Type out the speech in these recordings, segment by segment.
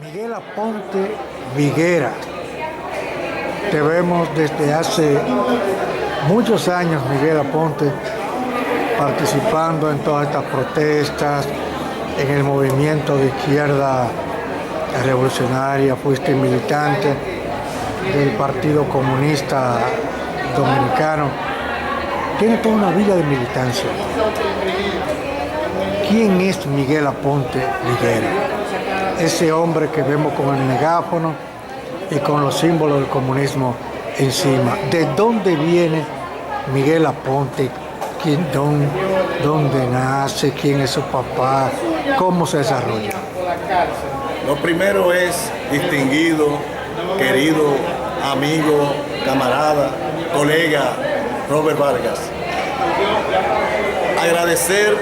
Miguel Aponte Viguera, te vemos desde hace muchos años, Miguel Aponte, participando en todas estas protestas, en el movimiento de izquierda revolucionaria, fuiste militante del Partido Comunista Dominicano, tienes toda una vida de militancia. ¿Quién es Miguel Aponte Viguera? Ese hombre que vemos con el megáfono y con los símbolos del comunismo encima. ¿De dónde viene Miguel Aponte? ¿Dónde nace? ¿Quién es su papá? ¿Cómo se desarrolla? Lo primero es, distinguido, querido, amigo, camarada, colega Robert Vargas, agradecer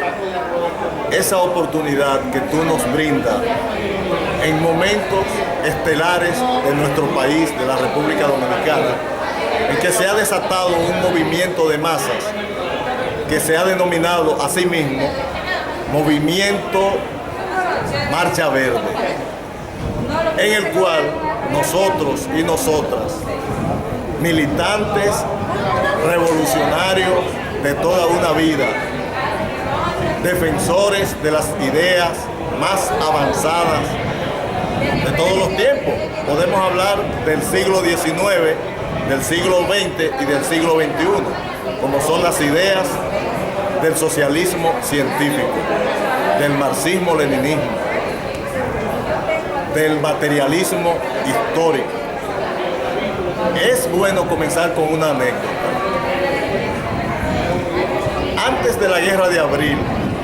esa oportunidad que tú nos brindas en momentos estelares de nuestro país, de la República Dominicana, en que se ha desatado un movimiento de masas que se ha denominado a sí mismo Movimiento Marcha Verde, en el cual nosotros y nosotras, militantes revolucionarios de toda una vida, defensores de las ideas más avanzadas de todos los tiempos, podemos hablar del siglo XIX, del siglo XX y del siglo XXI, como son las ideas del socialismo científico, del marxismo-leninismo, del materialismo histórico. Es bueno comenzar con una anécdota. Antes de la Guerra de Abril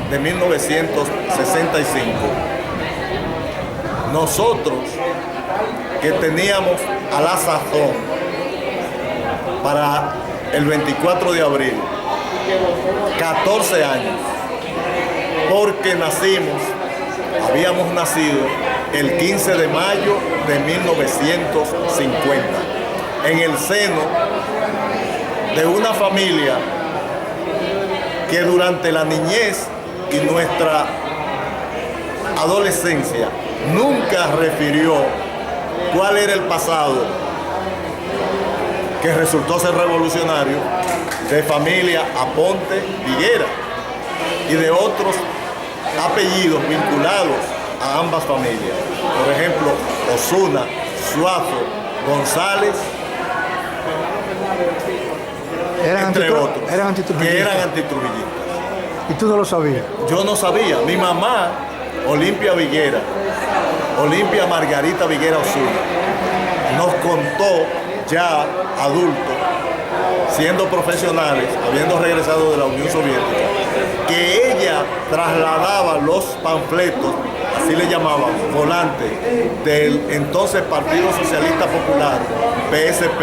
de 1965, nosotros que teníamos a la sazón para el 24 de abril 14 años, porque habíamos nacido el 15 de mayo de 1950, en el seno de una familia que durante la niñez y nuestra adolescencia nunca refirió cuál era el pasado que resultó ser revolucionario de familia Aponte Viguera y de otros apellidos vinculados a ambas familias. Por ejemplo, Osuna, Suazo, González, entre otros, eran que eran antitrujillistas. ¿Y tú no lo sabías? Yo no sabía. Mi mamá, Olimpia Viguera, Olimpia Margarita Viguera Osuna, nos contó ya adultos, siendo profesionales, habiendo regresado de la Unión Soviética, que ella trasladaba los panfletos, así le llamaban, volantes, del entonces Partido Socialista Popular, PSP,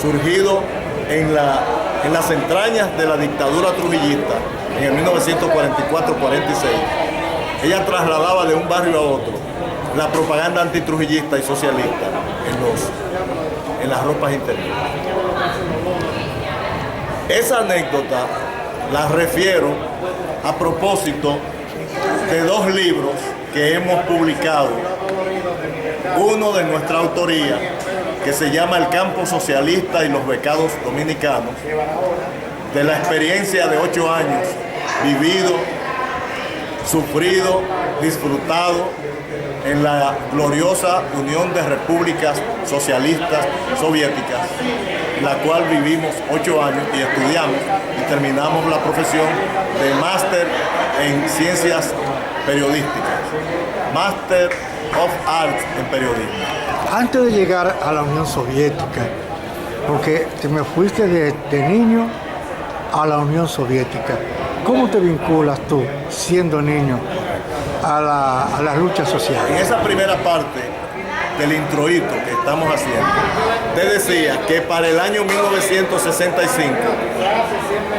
surgido en las entrañas de la dictadura trujillista, en el 1944-46. Ella trasladaba de un barrio a otro la propaganda antitrujillista y socialista en las ropas interiores. Esa anécdota la refiero a propósito de dos libros que hemos publicado. Uno de nuestra autoría, que se llama El campo socialista y los becados dominicanos, de la experiencia de 8 años, vivido, sufrido, disfrutado en la gloriosa Unión de Repúblicas Socialistas Soviéticas, la cual vivimos 8 años y estudiamos y terminamos la profesión de máster en ciencias periodísticas, Master of Arts en periodismo. Antes de llegar a la Unión Soviética, porque te me fuiste de niño a la Unión Soviética, ¿cómo te vinculas tú, siendo niño, a las luchas sociales? En esa primera parte del introito que estamos haciendo, te decía que para el año 1965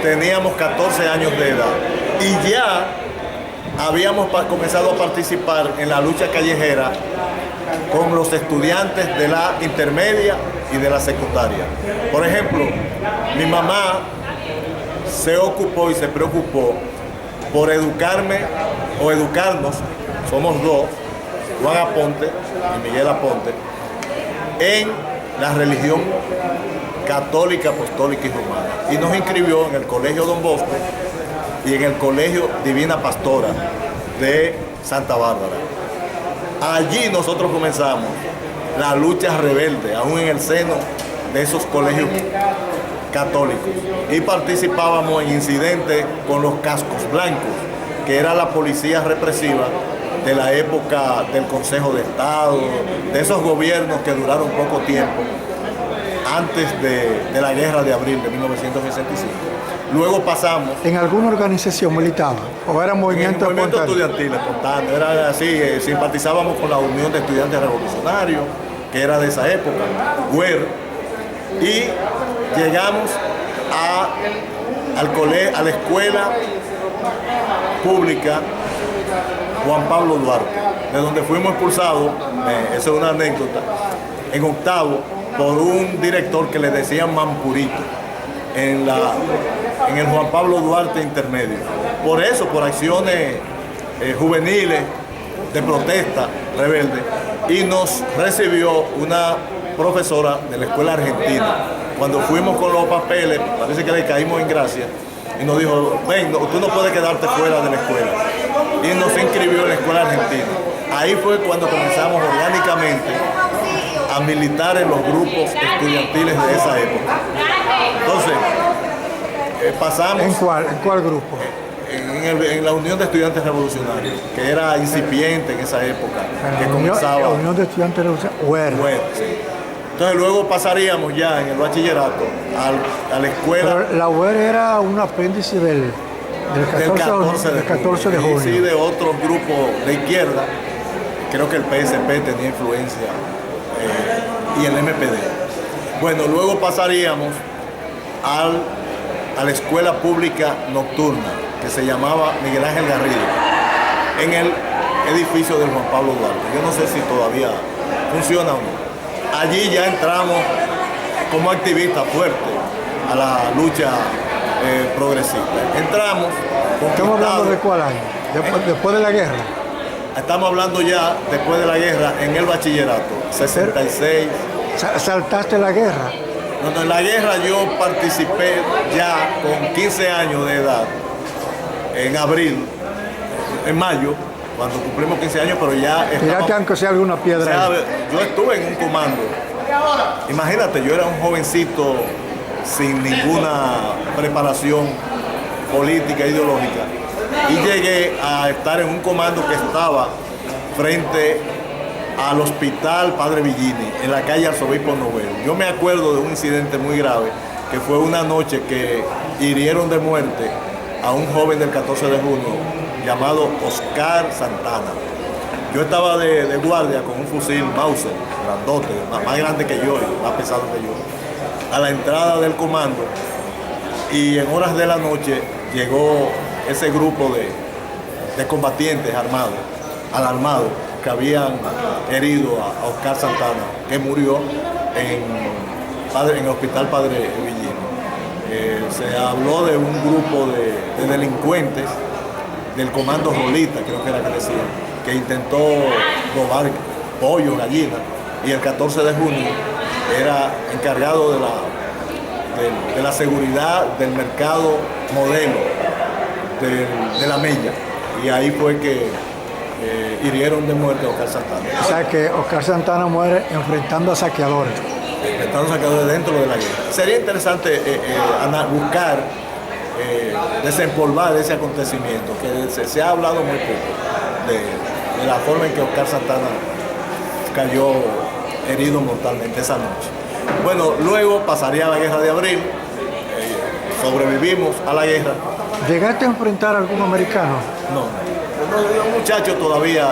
teníamos 14 años de edad y ya habíamos comenzado a participar en la lucha callejera con los estudiantes de la intermedia y de la secundaria. Por ejemplo, mi mamá se ocupó y se preocupó por educarme o educarnos, somos dos, Juan Aponte y Miguel Aponte en la religión católica, apostólica y romana. Y nos inscribió en el Colegio Don Bosco y en el Colegio Divina Pastora de Santa Bárbara. Allí nosotros comenzamos la lucha rebelde, aún en el seno de esos colegios católicos. Y participábamos en incidentes con los cascos blancos, que era la policía represiva de la época del Consejo de Estado, de esos gobiernos que duraron poco tiempo, antes de la Guerra de Abril de 1965. Luego pasamos... ¿En alguna organización militaba? ¿O era movimiento estudiantil espontáneo? Era así, simpatizábamos con la Unión de Estudiantes Revolucionarios, que era de esa época, UER, y llegamos a la escuela pública Juan Pablo Duarte, de donde fuimos expulsados, esa es una anécdota, en octavo, por un director que le decían Mampurito, en el Juan Pablo Duarte intermedio. Por eso, por acciones juveniles, de protesta rebelde, y nos recibió una profesora de la escuela argentina. Cuando fuimos con los papeles, parece que le caímos en gracia, y nos dijo, ven, tú no puedes quedarte fuera de la escuela. Y nos inscribió en la escuela argentina. Ahí fue cuando comenzamos orgánicamente a militar en los grupos estudiantiles de esa época. Entonces, pasamos... ¿En cuál grupo? En la Unión de Estudiantes Revolucionarios, que era incipiente en esa época, que comenzaba... La Unión de Estudiantes Revolucionarios, UER. Sí. Entonces luego pasaríamos ya en el bachillerato a la escuela... Pero la UER era un apéndice del 14 de junio. Sí, de otros grupos de izquierda. Creo que el PSP tenía influencia y el MPD. Bueno, luego pasaríamos a la escuela pública nocturna, que se llamaba Miguel Ángel Garrido, en el edificio del Juan Pablo Duarte. Yo no sé si todavía funciona o no. Allí ya entramos como activistas fuertes a la lucha progresista. Entramos... ¿Estamos hablando de cuál año? Después de la guerra. Estamos hablando ya después de la guerra, en el bachillerato, 66. ¿Saltaste la guerra? No, en la guerra yo participé ya con 15 años de edad, en abril, en mayo, cuando cumplimos 15 años, pero ya... Tiraste aunque sea alguna piedra. O sea, yo estuve en un comando. Imagínate, yo era un jovencito sin ninguna preparación política, ideológica, y llegué a estar en un comando que estaba frente al hospital Padre Villini, en la calle Arzobispo Novel. Yo me acuerdo de un incidente muy grave, que fue una noche que hirieron de muerte a un joven del 14 de junio llamado Oscar Santana. Yo estaba de guardia con un fusil Mauser, grandote, más grande que yo y más pesado que yo, a la entrada del comando, y en horas de la noche llegó ese grupo de combatientes armados, alarmados, que habían herido a Oscar Santana, que murió en el hospital Padre Villini. Se habló de un grupo de delincuentes del comando Rolita, creo que era que decían, que intentó robar pollo, gallinas, y el 14 de junio era encargado de la seguridad del mercado modelo de la Mella, y ahí fue que hirieron de muerte a Oscar Santana. O sea que Oscar Santana muere enfrentando a saqueadores. Enfrentando a saqueadores dentro de la guerra. Sería interesante buscar, desempolvar ese acontecimiento, que se ha hablado muy poco de la forma en que Oscar Santana cayó herido mortalmente esa noche. Bueno, luego pasaría la Guerra de Abril, sobrevivimos a la guerra. ¿Llegaste a enfrentar a algún americano? No, un muchacho todavía,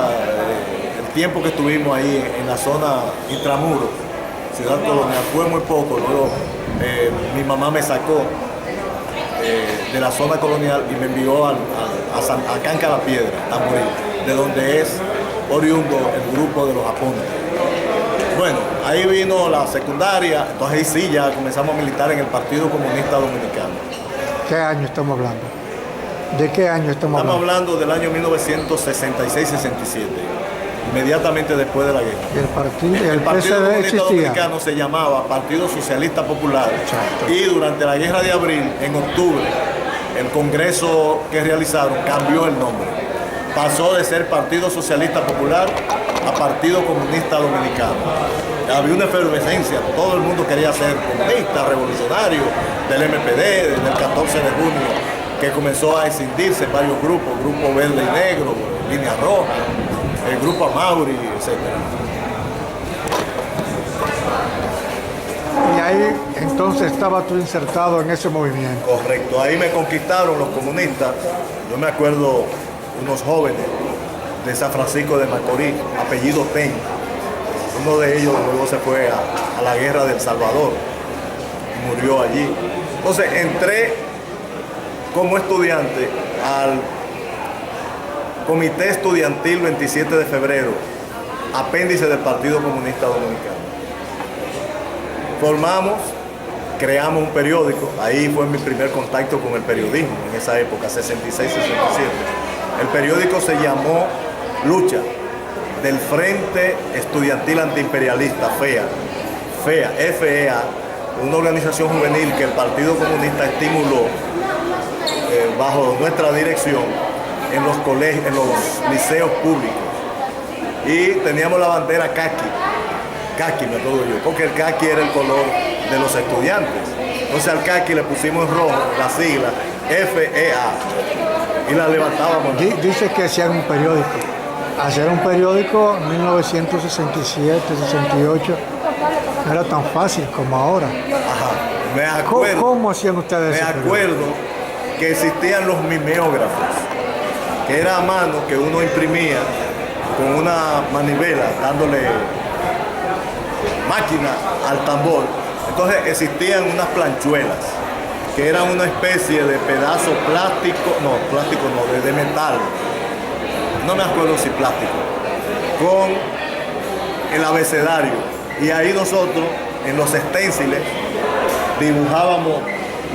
el tiempo que estuvimos ahí en la zona intramuros, Ciudad Colonial, fue muy poco. Luego mi mamá me sacó de la zona colonial y me envió a Canca la Piedra, a morir, de donde es oriundo el grupo de los Apontes. Bueno, ahí vino la secundaria, entonces ahí sí ya comenzamos a militar en el Partido Comunista Dominicano. ¿Qué año estamos hablando? ¿De qué año estamos hablando? Estamos hablando del año 1966-67. inmediatamente después de la guerra. Y el Partido PSD Comunista existía. Dominicano se llamaba Partido Socialista Popular. Exacto. Y durante la Guerra de Abril, en octubre, el congreso que realizaron cambió el nombre. Pasó de ser Partido Socialista Popular a Partido Comunista Dominicano. Había una efervescencia, todo el mundo quería ser comunista, revolucionario, del MPD, desde el 14 de junio, que comenzó a escindirse en varios grupos, Grupo Verde y Negro, Línea Roja, el Grupo Amauri, etc. Y ahí entonces estaba tú insertado en ese movimiento. Correcto, ahí me conquistaron los comunistas. Yo me acuerdo unos jóvenes de San Francisco de Macorís, apellido Ten. Uno de ellos luego se fue a la guerra de El Salvador, murió allí. Entonces entré como estudiante al Comité Estudiantil 27 de febrero, apéndice del Partido Comunista Dominicano. Formamos, creamos un periódico, ahí fue mi primer contacto con el periodismo en esa época, 66-67. El periódico se llamó Lucha, del Frente Estudiantil Antiimperialista, FEA, FEA, una organización juvenil que el Partido Comunista estimuló bajo nuestra dirección en los colegios, en los liceos públicos. Y teníamos la bandera caqui me acuerdo yo, porque el caqui era el color de los estudiantes. Entonces al caqui le pusimos en rojo la sigla FEA y la levantábamos. Dice que hacían un periódico. Hacer un periódico en 1967, 68, no era tan fácil como ahora. Ajá, me acuerdo. ¿Cómo hacían ustedes Me ese acuerdo que existían los mimeógrafos, que era a mano que uno imprimía con una manivela dándole máquina al tambor. Entonces existían unas planchuelas que eran una especie de pedazo plástico de metal, no me acuerdo si plástico, con el abecedario, y ahí nosotros en los esténciles dibujábamos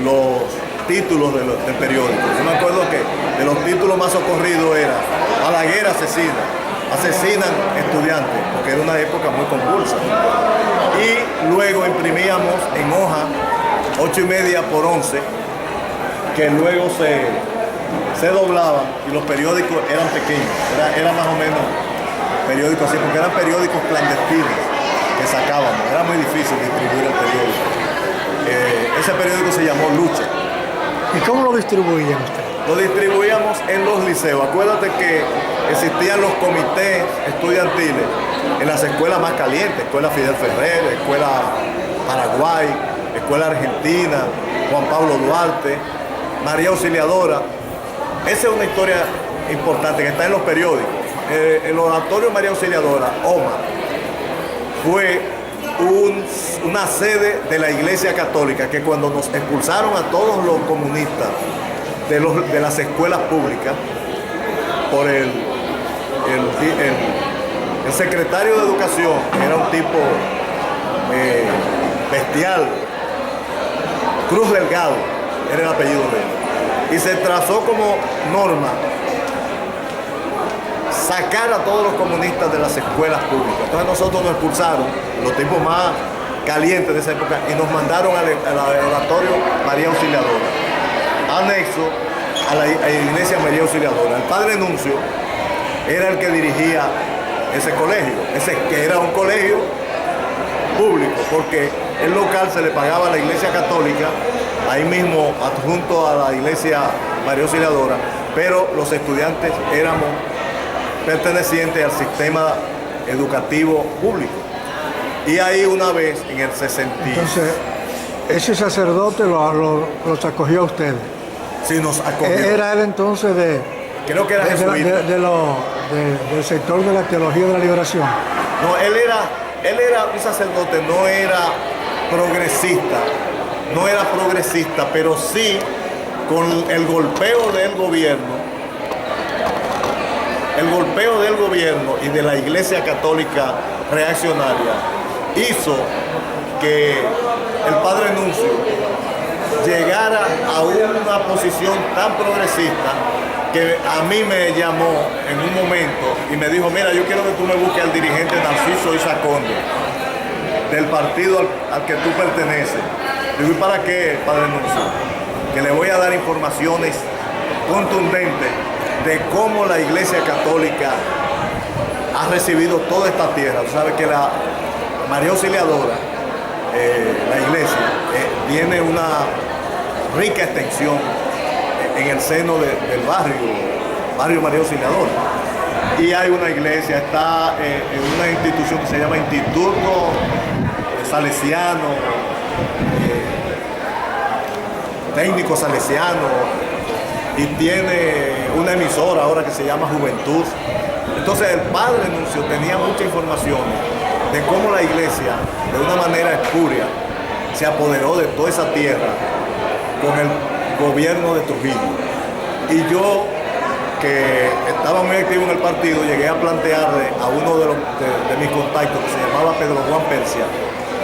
los títulos del periódico. Yo me acuerdo que de los títulos más socorridos era Balaguer asesinan estudiantes, porque era una época muy convulsa. Y luego imprimíamos en hoja 8,5 por 11, que luego se doblaban, y los periódicos eran pequeños, era más o menos periódicos así, porque eran periódicos clandestinos que sacábamos, era muy difícil distribuir el periódico. Ese periódico se llamó Lucha. ¿Y cómo lo distribuían ustedes? Lo distribuíamos en los liceos. Acuérdate que existían los comités estudiantiles en las escuelas más calientes, Escuela Fidel Ferrer, Escuela Paraguay, Escuela Argentina, Juan Pablo Duarte, María Auxiliadora. Esa es una historia importante que está en los periódicos. El oratorio María Auxiliadora, OMA, fue una sede de la Iglesia Católica, que cuando nos expulsaron a todos los comunistas de las escuelas públicas por el secretario de Educación, era un tipo bestial, Cruz Delgado era el apellido de él, y se trazó como norma sacar a todos los comunistas de las escuelas públicas. Entonces nosotros nos expulsaron, los tipos más calientes de esa época, y nos mandaron al oratorio María Auxiliadora, anexo a la iglesia María Auxiliadora. El padre Nuncio era el que dirigía ese colegio, que era un colegio público, porque el local se le pagaba a la iglesia católica, ahí mismo adjunto a la iglesia María Auxiliadora, pero los estudiantes éramos pertenecientes al sistema educativo público. Y ahí una vez, en el 60... Entonces, ese sacerdote los acogió a ustedes. Sí, nos acogió. Era él entonces creo que era jesuita. Del sector de la teología de la liberación. No, él era un sacerdote, no era progresista, pero sí con el golpeo del gobierno. El golpeo del gobierno y de la Iglesia Católica reaccionaria hizo que el padre Nuncio llegara a una posición tan progresista que a mí me llamó en un momento y me dijo, mira, yo quiero que tú me busques al dirigente Narciso Isa Conde, del partido al que tú perteneces. Digo, ¿y para qué, padre Nuncio? Que le voy a dar informaciones contundentes de cómo la Iglesia Católica ha recibido toda esta tierra. Tú sabes que la María Auxiliadora, la iglesia, tiene una rica extensión en el seno del barrio María Auxiliadora. Y hay una iglesia, está en una institución que se llama Instituto Salesiano, Técnico Salesiano, y tiene una emisora ahora que se llama Juventud. Entonces el padre Nuncio tenía mucha información de cómo la iglesia, de una manera espuria, se apoderó de toda esa tierra con el gobierno de Trujillo. Y yo, que estaba muy activo en el partido, llegué a plantearle a uno de mis contactos, que se llamaba Pedro Juan Persia,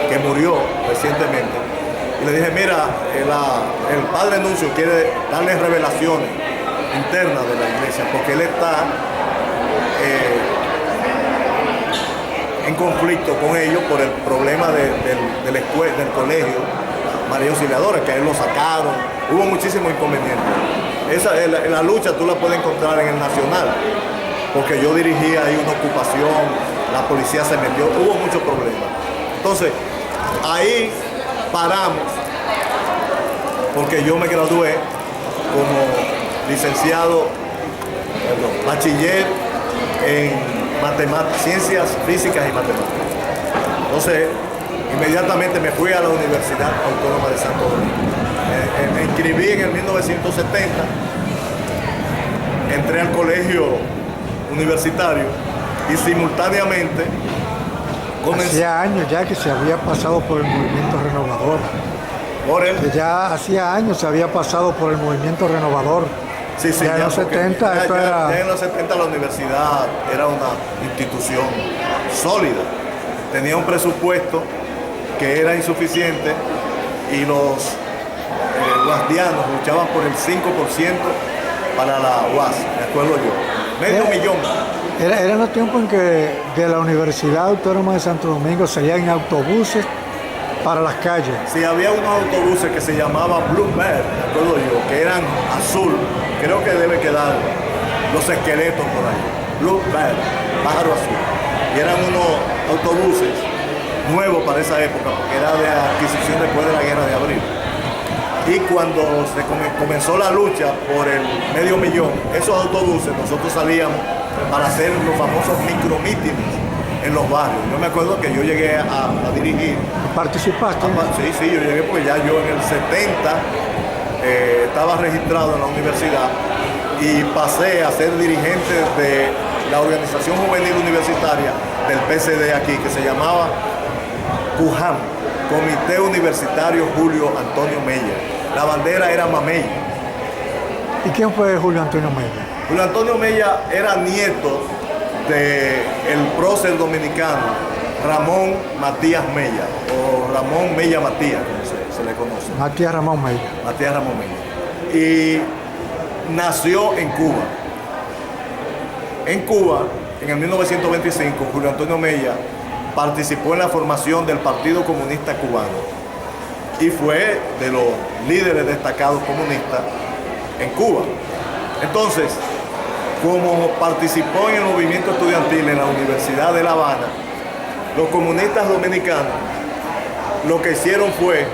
que murió recientemente, y le dije, mira, el padre Nuncio quiere darle revelaciones internas de la iglesia, porque él está en conflicto con ellos por el problema del colegio María Auxiliadora, que a él lo sacaron, hubo muchísimos inconvenientes. La lucha tú la puedes encontrar en el Nacional, porque yo dirigía ahí una ocupación, la policía se metió, hubo muchos problemas. Entonces, ahí paramos, porque yo me gradué como licenciado, bachiller en ciencias físicas y matemáticas. Entonces, inmediatamente me fui a la Universidad Autónoma de Santo Domingo. Me inscribí en el 1970, entré al colegio universitario y simultáneamente comencé. Hacía años ya que se había pasado por el movimiento renovador. Ya hacía años se había pasado por el movimiento renovador. Sí, ya en los 70 ya en los 70 la universidad era una institución sólida. Tenía un presupuesto que era insuficiente y los guasdianos luchaban por el 5% para la UAS, me acuerdo yo. Medio millón. Eran los tiempos en que de la Universidad Autónoma de Santo Domingo salían autobuses para las calles. Sí, había unos autobuses que se llamaban Bluebird, me acuerdo yo, que eran azul. Creo que debe quedar los esqueletos por ahí. Bluebird, pájaro azul. Y eran unos autobuses nuevos para esa época, porque era de adquisición después de la Guerra de Abril. Y cuando se comenzó la lucha por el medio millón, esos autobuses nosotros salíamos para hacer los famosos micromítines en los barrios. Yo me acuerdo que yo llegué a dirigir. ¿Participaste? Sí, yo llegué porque ya yo en el 70 estaba registrado en la universidad y pasé a ser dirigente de la organización juvenil universitaria del PCD aquí, que se llamaba CUJAM, Comité Universitario Julio Antonio Mella. La bandera era mamey. ¿Y quién fue Julio Antonio Mella? Julio Antonio Mella era nieto del prócer dominicano Ramón Matías Mella, o Ramón Mella Matías, como se le conoce. Matías Ramón Mella. Matías Ramón Mella. Y nació en Cuba. En Cuba, en el 1925, Julio Antonio Mella participó en la formación del Partido Comunista Cubano y fue de los líderes destacados comunistas en Cuba. Entonces, como participó en el movimiento estudiantil en la Universidad de La Habana, los comunistas dominicanos lo que hicieron fue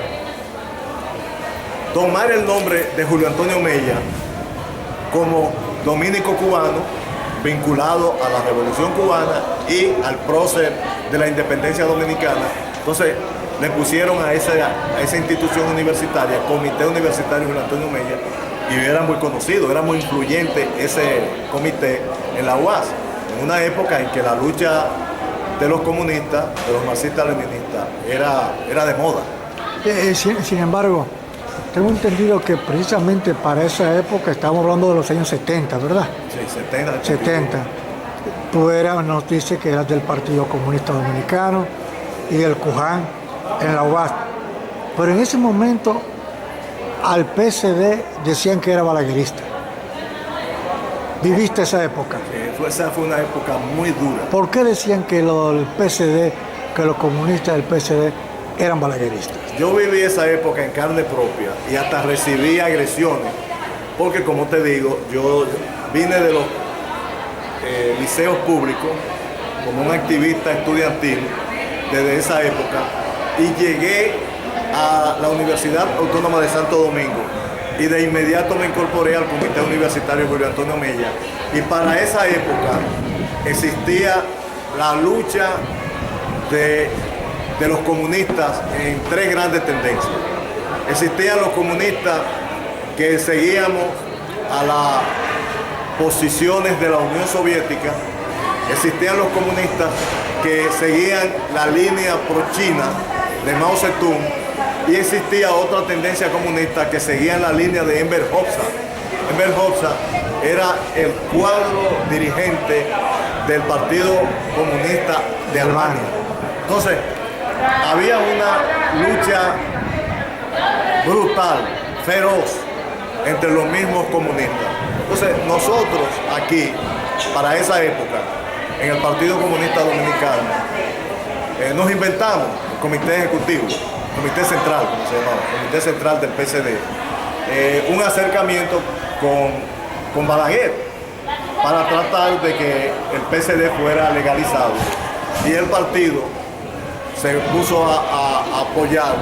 tomar el nombre de Julio Antonio Mella como dominico cubano vinculado a la Revolución Cubana y al prócer de la independencia dominicana. Entonces le pusieron a esa institución universitaria, Comité Universitario Julio Antonio Mella, y era muy conocido, era muy influyente ese comité en la UAS, en una época en que la lucha de los comunistas, de los marxistas-leninistas, era de moda. Sin embargo, tengo entendido que precisamente para esa época, estamos hablando de los años 70, ¿verdad? Sí, 70. 70. Tú nos dices que eras del Partido Comunista Dominicano y del CUJAM en la UAS. Pero en ese momento al PCD decían que era balaguerista. ¿Viviste esa época? Esa fue una época muy dura. ¿Por qué decían que el PSD, que los comunistas del PSD eran balagueristas? Yo viví esa época en carne propia y hasta recibí agresiones, porque como te digo, yo vine de los liceos públicos como un activista estudiantil desde esa época y llegué a la Universidad Autónoma de Santo Domingo y de inmediato me incorporé al Comité Universitario Julio Antonio Mella, y para esa época existía la lucha de los comunistas en tres grandes tendencias. Existían los comunistas que seguíamos a las posiciones de la Unión Soviética, existían los comunistas que seguían la línea pro-China de Mao Zedong, y existía otra tendencia comunista que seguía la línea de Enver Hoxha. Enver Hoxha era el cuadro dirigente del Partido Comunista de Alemania. Entonces, había una lucha brutal, feroz, entre los mismos comunistas. Entonces, nosotros aquí, para esa época, en el Partido Comunista Dominicano, nos inventamos el Comité Ejecutivo, Comité Central, como se llamaba, Comité Central del PSD, un acercamiento con Balaguer para tratar de que el PSD fuera legalizado, y el partido se puso a apoyar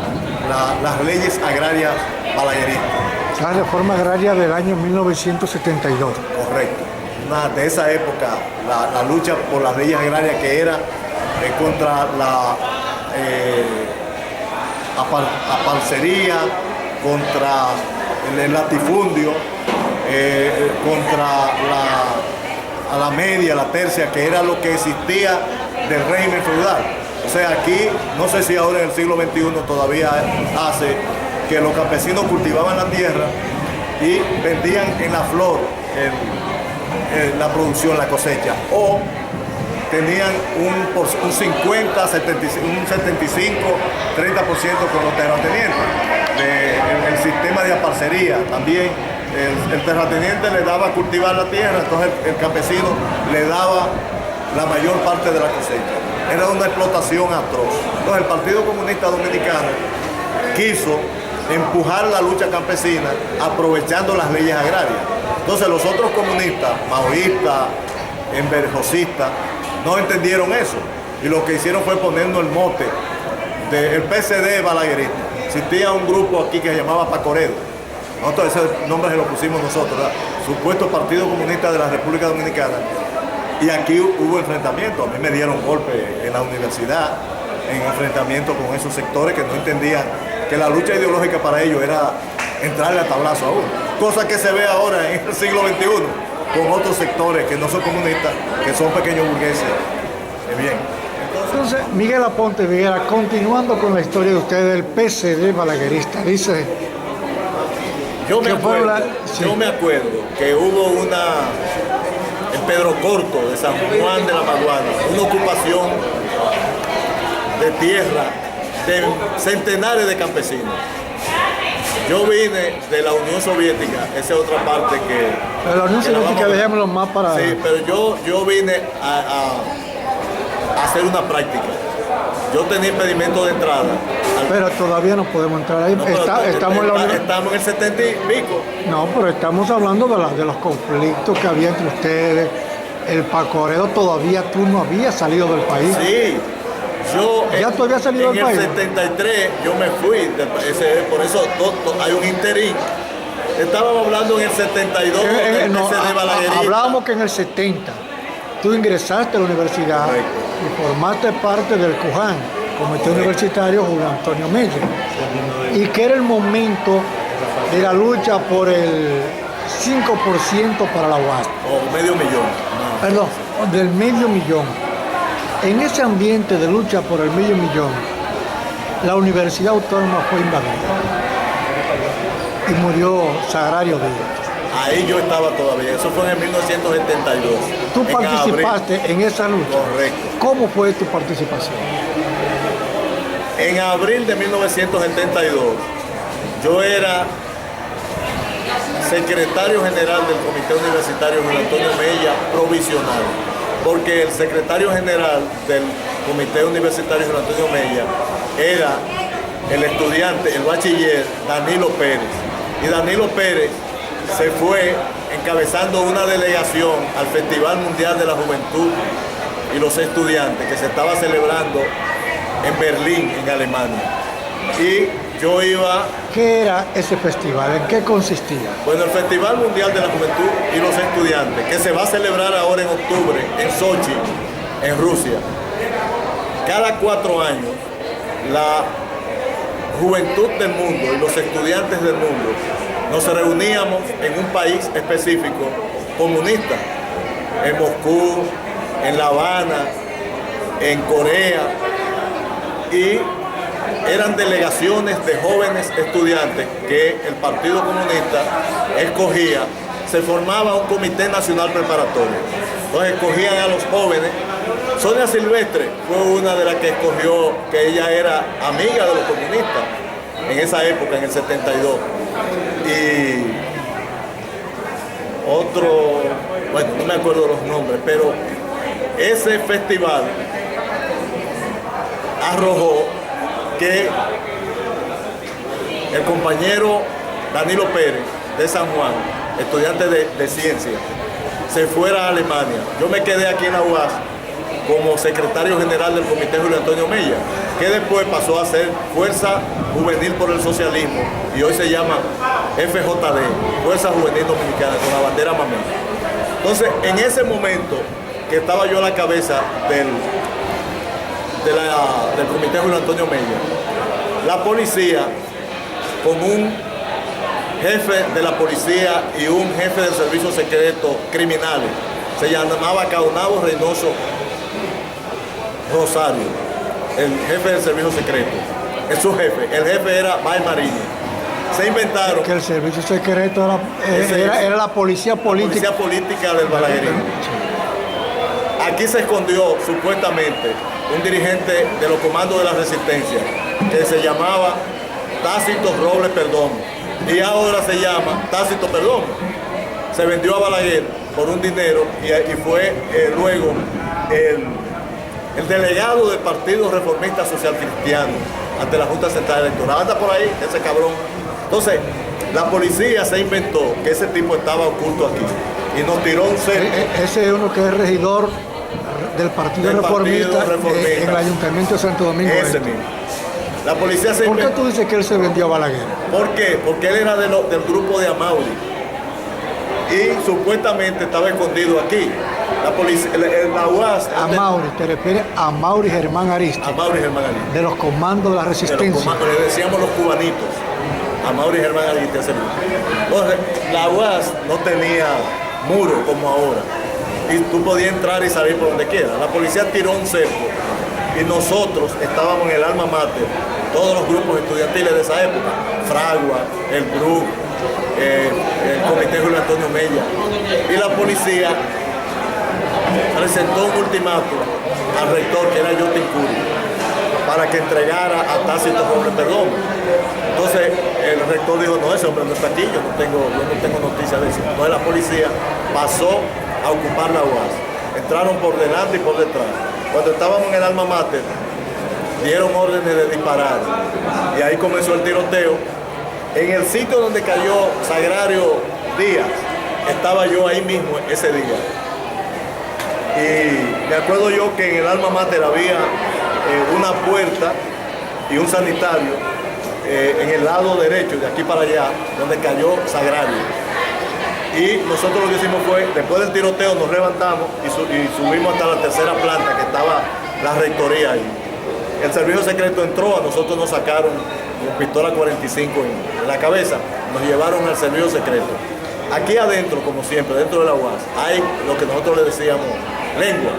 las leyes agrarias balagueristas. La reforma agraria del año 1972. Correcto. De esa época, la lucha por las leyes agrarias, que era contra la aparcería, contra el latifundio, contra la media, la tercia, que era lo que existía del régimen feudal. O sea, aquí, no sé si ahora en el siglo XXI todavía hace que los campesinos cultivaban la tierra y vendían en la flor la producción, la cosecha, o tenían un 50, 75, un 75, 30% con los terratenientes. El sistema de aparcería también, el terrateniente le daba a cultivar la tierra, entonces el campesino le daba la mayor parte de la cosecha. Era una explotación atroz. Entonces el Partido Comunista Dominicano quiso empujar la lucha campesina aprovechando las leyes agrarias. Entonces los otros comunistas, maoístas, enverjosistas, no entendieron eso, y lo que hicieron fue ponernos el mote del PSD balaguerista. Existía un grupo aquí que se llamaba Pacoredo. Nosotros ese nombre se lo pusimos nosotros, ¿verdad? Supuesto Partido Comunista de la República Dominicana. Y aquí hubo enfrentamiento. A mí me dieron golpes en la universidad, en enfrentamiento con esos sectores que no entendían que la lucha ideológica para ellos era entrarle a tablazo a uno. Cosa que se ve ahora en el siglo XXI con otros sectores que no son comunistas, que son pequeños burgueses. Bien. Entonces, Miguel Aponte Viguera, continuando con la historia de usted del PSD balaguerista, dice... Yo me acuerdo que hubo en Pedro Corto de San Juan de la Maguana, una ocupación de tierra de centenares de campesinos. Yo vine de la Unión Soviética, esa es otra parte que... De la Unión Soviética dejémoslo más para... Sí, pero yo vine a hacer una práctica. Yo tenía impedimento de entrada. Pero todavía no podemos entrar ahí. No, estamos en el 70 y pico. No, pero estamos hablando de los conflictos que había entre ustedes. El Pacoredo todavía tú no habías salido del país. Sí. ¿Ya tú habías salido del país? En el 73 yo me fui, por eso hay un interín. Estábamos hablando en el 72 del PSD balaguerista. Hablábamos que en el 70 tú ingresaste a la universidad. Correcto. Y formaste parte del CUJAN, Comité Universitario Julio Antonio Mella. Y que era el momento de la lucha por el 5% para la UAS. O medio millón. Perdón, del medio millón. En ese ambiente de lucha por el medio millón, la Universidad Autónoma fue invadida y murió Sagrario Díaz. Ahí yo estaba todavía, eso fue en 1972. ¿Tú participaste en esa lucha? Correcto. ¿Cómo fue tu participación? En abril de 1972, yo era secretario general del Comité Universitario Julio Antonio Mella provisional, porque el secretario general del Comité Universitario Julio Antonio Mella era el estudiante, el bachiller Danilo Pérez. Y Danilo Pérez se fue encabezando una delegación al Festival Mundial de la Juventud y los Estudiantes que se estaba celebrando en Berlín, en Alemania. Y yo iba... ¿Qué era ese festival? ¿En qué consistía? Bueno, el Festival Mundial de la Juventud y los Estudiantes, que se va a celebrar ahora en octubre en Sochi, en Rusia. Cada 4 años, la juventud del mundo y los estudiantes del mundo nos reuníamos en un país específico comunista, en Moscú, en La Habana, en Corea, y eran delegaciones de jóvenes estudiantes que el Partido Comunista escogía. Se formaba un comité nacional preparatorio. Entonces escogían a los jóvenes. Sonia Silvestre fue una de las que escogió, que ella era amiga de los comunistas en esa época, en el 72. Y otro, bueno, no me acuerdo los nombres, pero ese festival arrojó que el compañero Danilo Pérez de San Juan, estudiante de ciencia, se fuera a Alemania. Yo me quedé aquí en la UAS como secretario general del Comité Julio Antonio Mella, que después pasó a ser Fuerza Juvenil por el Socialismo y hoy se llama FJD, Fuerza Juvenil Dominicana, con la bandera mamé. Entonces, en ese momento que estaba yo a la cabeza del Comité Julio Antonio Mella, la policía, con un jefe de la policía y un jefe del servicio secreto criminales, se llamaba Caunabo Reynoso Rosario, el jefe del servicio secreto, es su jefe, el jefe era Bay Mariño. Se inventaron... Que el servicio secreto era la policía política. La policía política del Balaguerín. Aquí se escondió supuestamente un dirigente de los comandos de la resistencia que se llamaba Tácito Robles Perdomo y ahora se llama Tácito Perdomo. Se vendió a Balaguer por un dinero y fue luego el delegado del Partido Reformista Social Cristiano ante la Junta Central Electoral. Anda por ahí ese cabrón. Entonces, la policía se inventó que ese tipo estaba oculto aquí y nos tiró un cerco. Ese es uno que es regidor del Partido Reformista en el Ayuntamiento de Santo Domingo. Ese mismo. La policía se inventó. ¿Por qué tú dices que él se vendió a Balaguer? ¿Por qué? Porque él era del grupo de Amauri y supuestamente estaba escondido aquí. La policía, la UAS... Amauri, te refieres a Amauri Germán Ariste. Amauri Germán Ariste. De los comandos de la resistencia. Le decíamos los cubanitos. Amauri Germán Ariste. Entonces, la UAS no tenía muro como ahora. Y tú podías entrar y salir por donde quieras. La policía tiró un cerco y nosotros estábamos en el alma mater, todos los grupos estudiantiles de esa época, Fragua, el BRU, el Comité Julio Antonio Mella, y la policía presentó un ultimátum al rector, que era Yotin Curi, para que entregara a Tácito Robles Perdomo. Entonces el rector dijo, no, ese hombre no está aquí, yo no tengo noticia de eso. Entonces la policía pasó a ocupar la UAS. Entraron por delante y por detrás. Cuando estábamos en el alma mater, dieron órdenes de disparar. Y ahí comenzó el tiroteo. En el sitio donde cayó Sagrario Díaz, estaba yo ahí mismo ese día. Y me acuerdo yo que en el alma mater había una puerta y un sanitario en el lado derecho, de aquí para allá, donde cayó Sagrario. Y nosotros lo que hicimos fue, después del tiroteo nos levantamos y subimos hasta la tercera planta, que estaba la rectoría ahí. El servicio secreto entró, a nosotros nos sacaron con pistola 45 en la cabeza, nos llevaron al servicio secreto. Aquí adentro, como siempre, dentro de la UAS, hay lo que nosotros le decíamos lengua,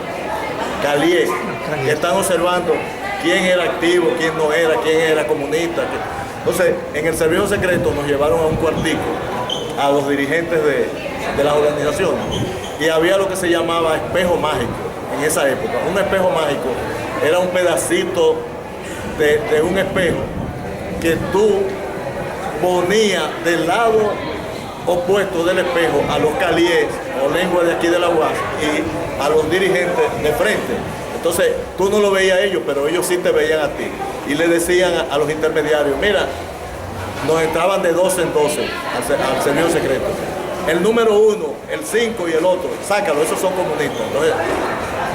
calié, que están observando quién era activo, quién no era, quién era comunista. Entonces, en el servicio secreto nos llevaron a un cuartico a los dirigentes de las organizaciones y había lo que se llamaba espejo mágico en esa época. Un espejo mágico era un pedacito de un espejo que tú ponías del lado opuesto del espejo a los caliés o lengua de aquí de la UAS y a los dirigentes de frente. Entonces tú no lo veías a ellos, pero ellos sí te veían a ti. Y le decían a los intermediarios, mira, nos entraban de 12 en 12 al servicio secreto. El número 1, el 5 y el otro, sácalo, esos son comunistas. Entonces,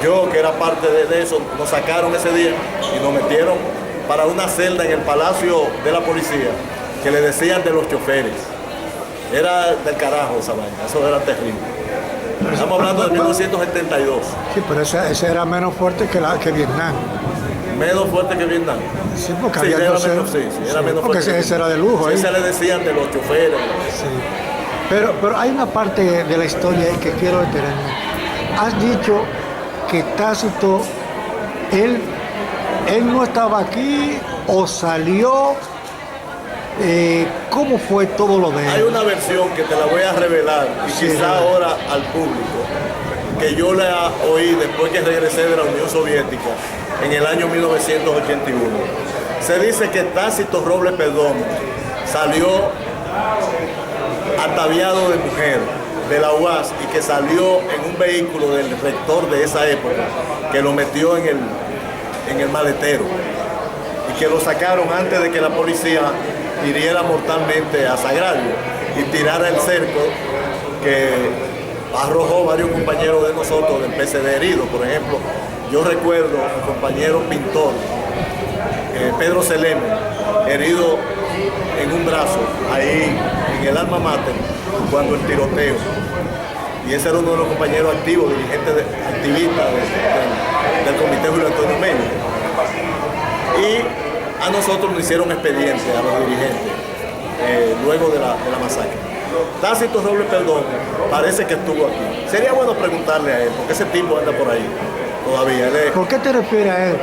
yo que era parte de eso, nos sacaron ese día y nos metieron para una celda en el Palacio de la Policía, que le decían de los choferes. Era del carajo esa vaina, eso era terrible. Estamos hablando de 1972. Sí, pero ese era menos fuerte que Vietnam. Menos fuerte que Vietnam. Sí, porque Sí, había era dos menos, era menos porque fuerte. ese era de lujo. Sí, ahí. se le decían de los choferes. Sí. Pero hay una parte de la historia ahí que quiero detenerme. Has dicho que Tácito, él no estaba aquí o salió. ¿Cómo fue todo lo de él? Hay una versión que te la voy a revelar y Sí, quizá ahora al público, que yo la oí después que regresé de la Unión Soviética en el año 1981. Se dice que Tácito Robles Perdomo salió ataviado de mujer de la UAS y que salió en un vehículo del rector de esa época, que lo metió en el maletero y que lo sacaron antes de que la policía hiriera mortalmente a Sagrario y tirara el cerco que arrojó varios compañeros de nosotros del PCD heridos. Por ejemplo, yo recuerdo a mi compañero pintor, Pedro Seleme, herido en un brazo, ahí en el alma mater, cuando el tiroteo. Y ese era uno de los compañeros activos, dirigentes, activistas del Comité Julio Antonio Mella. Y a nosotros nos hicieron expediente, a los dirigentes, luego de la masacre. Tácito Robles Perdomo parece que estuvo aquí. Sería bueno preguntarle a él, porque ese tipo anda por ahí todavía. ¿Por qué te refieres a él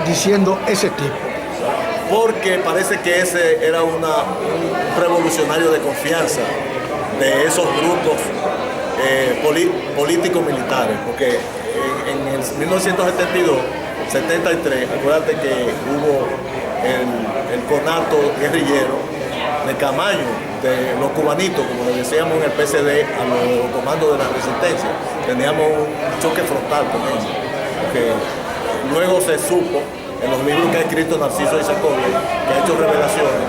diciendo ese tipo? Porque parece que ese era un revolucionario de confianza de esos grupos políticos militares, porque en el 1972, 73, acuérdate que hubo el conato guerrillero de Camaño, de los cubanitos, como le decíamos en el PCD, a los comandos de la resistencia. Teníamos un choque frontal con ellos, porque luego se supo, en los libros que ha escrito Narciso Isacovia, que ha hecho revelaciones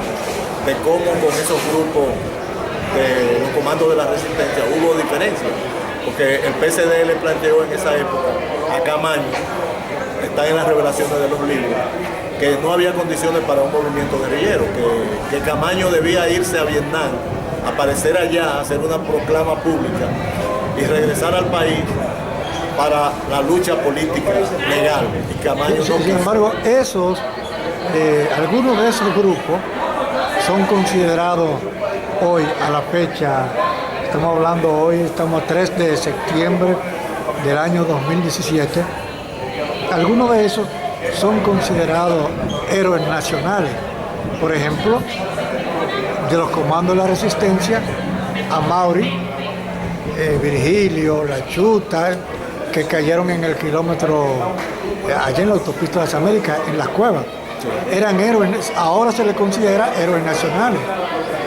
de cómo con esos grupos de los comandos de la resistencia hubo diferencias, porque el PCD le planteó en esa época a Camaño, está en las revelaciones de los libros, que no había condiciones para un movimiento guerrillero, que Camaño debía irse a Vietnam, aparecer allá, hacer una proclama pública y regresar al país para la lucha política legal. Y Camaño no Sin embargo, algunos de esos grupos son considerados hoy, a la fecha, estamos hablando hoy, estamos 3 de septiembre del año 2017, algunos de esos son considerados héroes nacionales. Por ejemplo, de los comandos de la resistencia, Amaury, Virgilio, La Chuta, que cayeron en el kilómetro, allá en la autopista de las Américas, en las cuevas. Eran héroes, ahora se les considera héroes nacionales.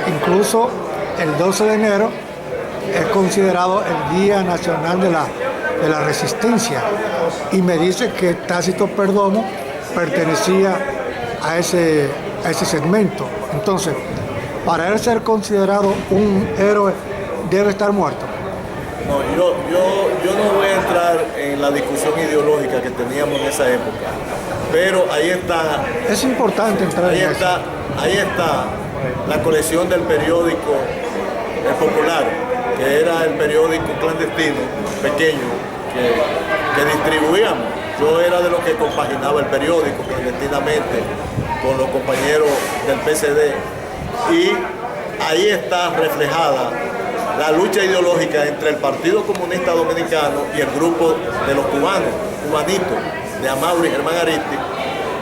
Incluso el 12 de enero es considerado el Día Nacional de la Resistencia. Y me dice que Tácito Perdomo pertenecía a ese segmento. Entonces, para él ser considerado un héroe, debe estar muerto. No, yo no voy a entrar en la discusión ideológica que teníamos en esa época, pero ahí está. Es importante entrar en eso. Ahí está la colección del periódico El Popular, que era el periódico clandestino, pequeño, que distribuíamos. Yo era de los que compaginaba el periódico clandestinamente con los compañeros del PCD, y ahí está reflejada la lucha ideológica entre el Partido Comunista Dominicano y el grupo de los cubanitos, de Amaury y Germán Aristi,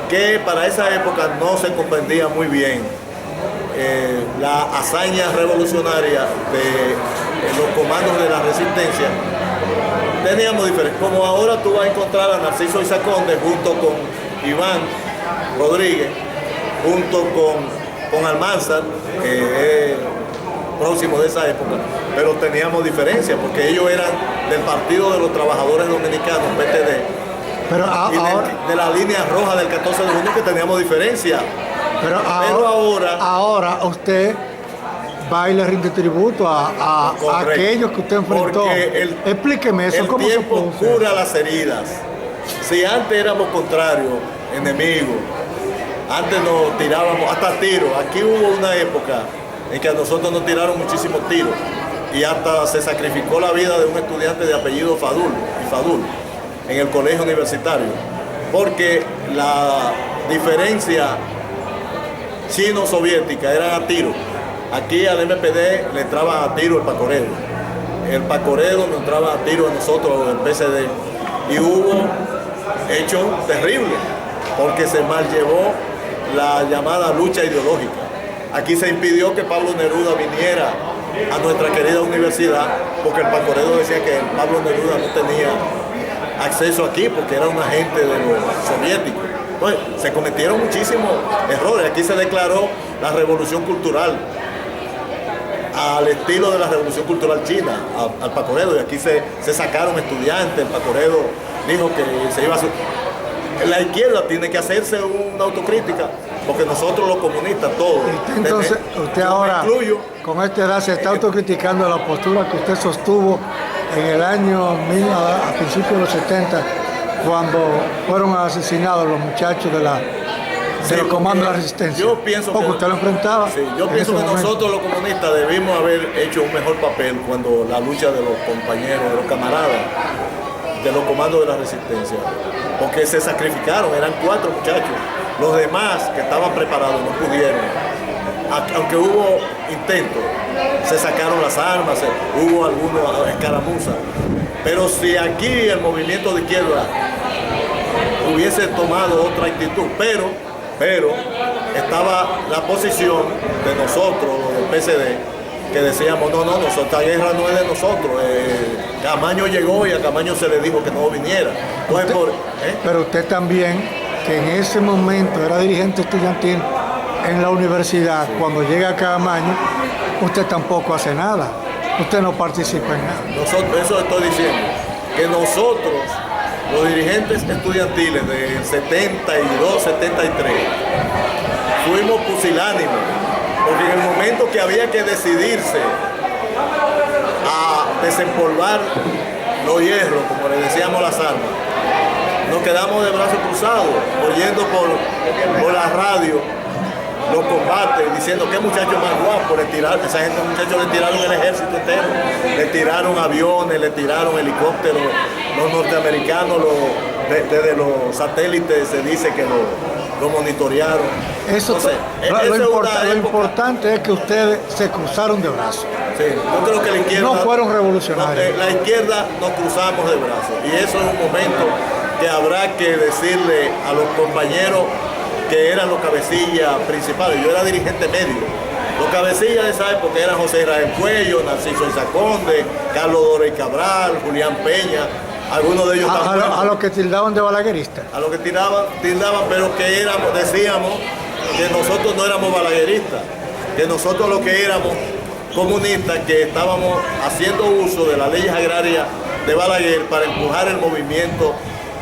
que para esa época no se comprendía muy bien la hazaña revolucionaria de los comandos de la resistencia. Teníamos diferentes, como ahora tú vas a encontrar a Narciso Isaconde junto con Iván Rodríguez, junto con Almanzar, que es próximos de esa época, pero teníamos diferencias, porque ellos eran del Partido de los Trabajadores Dominicanos, PTD, Pero y ahora, de la línea roja del 14 de junio, que teníamos diferencias. pero ahora- ahora usted va y le rinde tributo a Correcto. aquellos que usted enfrentó. Porque Explíqueme eso, El ¿cómo se tiempo puede hacer? cura las heridas. Si antes éramos contrarios, enemigos, antes nos tirábamos hasta tiros. Aquí hubo una época en que a nosotros nos tiraron muchísimos tiros y hasta se sacrificó la vida de un estudiante de apellido Fadul en el colegio universitario, porque la diferencia chino-soviética era a tiro. Aquí al MPD le entraban a tiro el Pacoredo. El Pacoredo nos entraba a tiro a nosotros, el PCD. Y hubo hechos terribles, porque se malllevó la llamada lucha ideológica. Aquí se impidió que Pablo Neruda viniera a nuestra querida universidad, porque el Pacoredo decía que Pablo Neruda no tenía acceso aquí, porque era un agente de los soviéticos. Entonces, se cometieron muchísimos errores. Aquí se declaró la revolución cultural al estilo de la revolución cultural china, al Pacoredo, y aquí se sacaron estudiantes. El Pacoredo dijo que se iba a... La izquierda tiene que hacerse una autocrítica, porque nosotros los comunistas, todos... Entonces, usted ahora, con esta edad, se está autocriticando la postura que usted sostuvo en el año a principios de los 70, cuando fueron asesinados los muchachos de los comandos de la resistencia. Yo pienso porque que usted lo enfrentaba. Sí, yo pienso que momento. nosotros los comunistas debimos haber hecho un mejor papel cuando la lucha de los compañeros, de los camaradas, de los comandos de la resistencia, porque se sacrificaron, eran 4 muchachos. Los demás que estaban preparados no pudieron. Aunque hubo intentos, se sacaron las armas, hubo algunos escaramuzas. Pero si aquí el movimiento de izquierda hubiese tomado otra actitud, pero estaba la posición de nosotros, del PCD, que decíamos, no, esta guerra no es de nosotros. Camaño llegó y a Camaño se le dijo que no viniera. Entonces, Pero usted también, que en ese momento era dirigente estudiantil en la universidad, cuando llega a Camaño, usted tampoco hace nada. Usted no participa en nada. Eso estoy diciendo, que nosotros, los dirigentes estudiantiles del 72, 73, fuimos pusilánimos, porque en el momento que había que decidirse a desempolvar los hierros, como le decíamos las armas, nos quedamos de brazos cruzados, oyendo por la radio los combates, diciendo qué muchachos más guapos le tiraron. Esa gente, muchachos, le tiraron el ejército entero, le tiraron aviones, le tiraron helicópteros. Los norteamericanos, desde los satélites se dice que lo monitorearon. Entonces, lo importante es que ustedes se cruzaron de brazos. Sí, yo creo que la izquierda... No fueron revolucionarios. La izquierda nos cruzamos de brazos, y eso es un momento que habrá que decirle a los compañeros que eran los cabecillas principales. Yo era dirigente medio. Los cabecillas de esa época eran José Israel Cuello, Narciso Isaconde, Carlos Dorey Cabral, Julián Peña, algunos de ellos también. A los que tildaban de balagueristas. A los que tildaban, pero que decíamos que nosotros no éramos balagueristas, que nosotros lo que éramos comunistas, que estábamos haciendo uso de las leyes agrarias de Balaguer para empujar el movimiento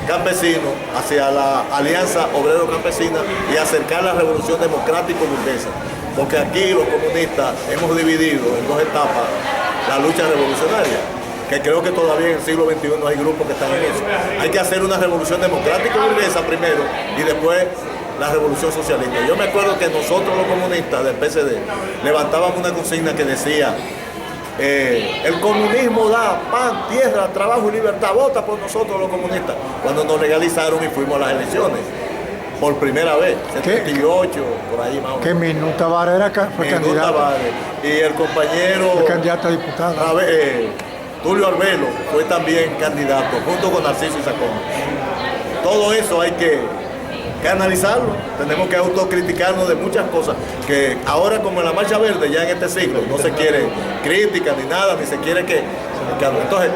campesino hacia la alianza obrero-campesina y acercar la revolución democrático-burguesa. Porque aquí los comunistas hemos dividido en 2 etapas la lucha revolucionaria, que creo que todavía en el siglo XXI hay grupos que están en eso. Hay que hacer una revolución democrático-burguesa primero y después la revolución socialista. Yo me acuerdo que nosotros los comunistas del PCD levantábamos una consigna que decía: el comunismo da pan, tierra, trabajo y libertad, vota por nosotros los comunistas. Cuando nos legalizaron y fuimos a las elecciones por primera vez, 78, por ahí más o menos. Que Minú Tavares fue candidato. Y el compañero fue candidato a diputado. Tulio Arbelo fue también candidato, junto con Narciso Isaconde. Todo eso hay que analizarlo, tenemos que autocriticarnos de muchas cosas, que ahora, como en la Marcha Verde, ya en este siglo, no se quiere crítica ni nada, ni se quiere que entonces,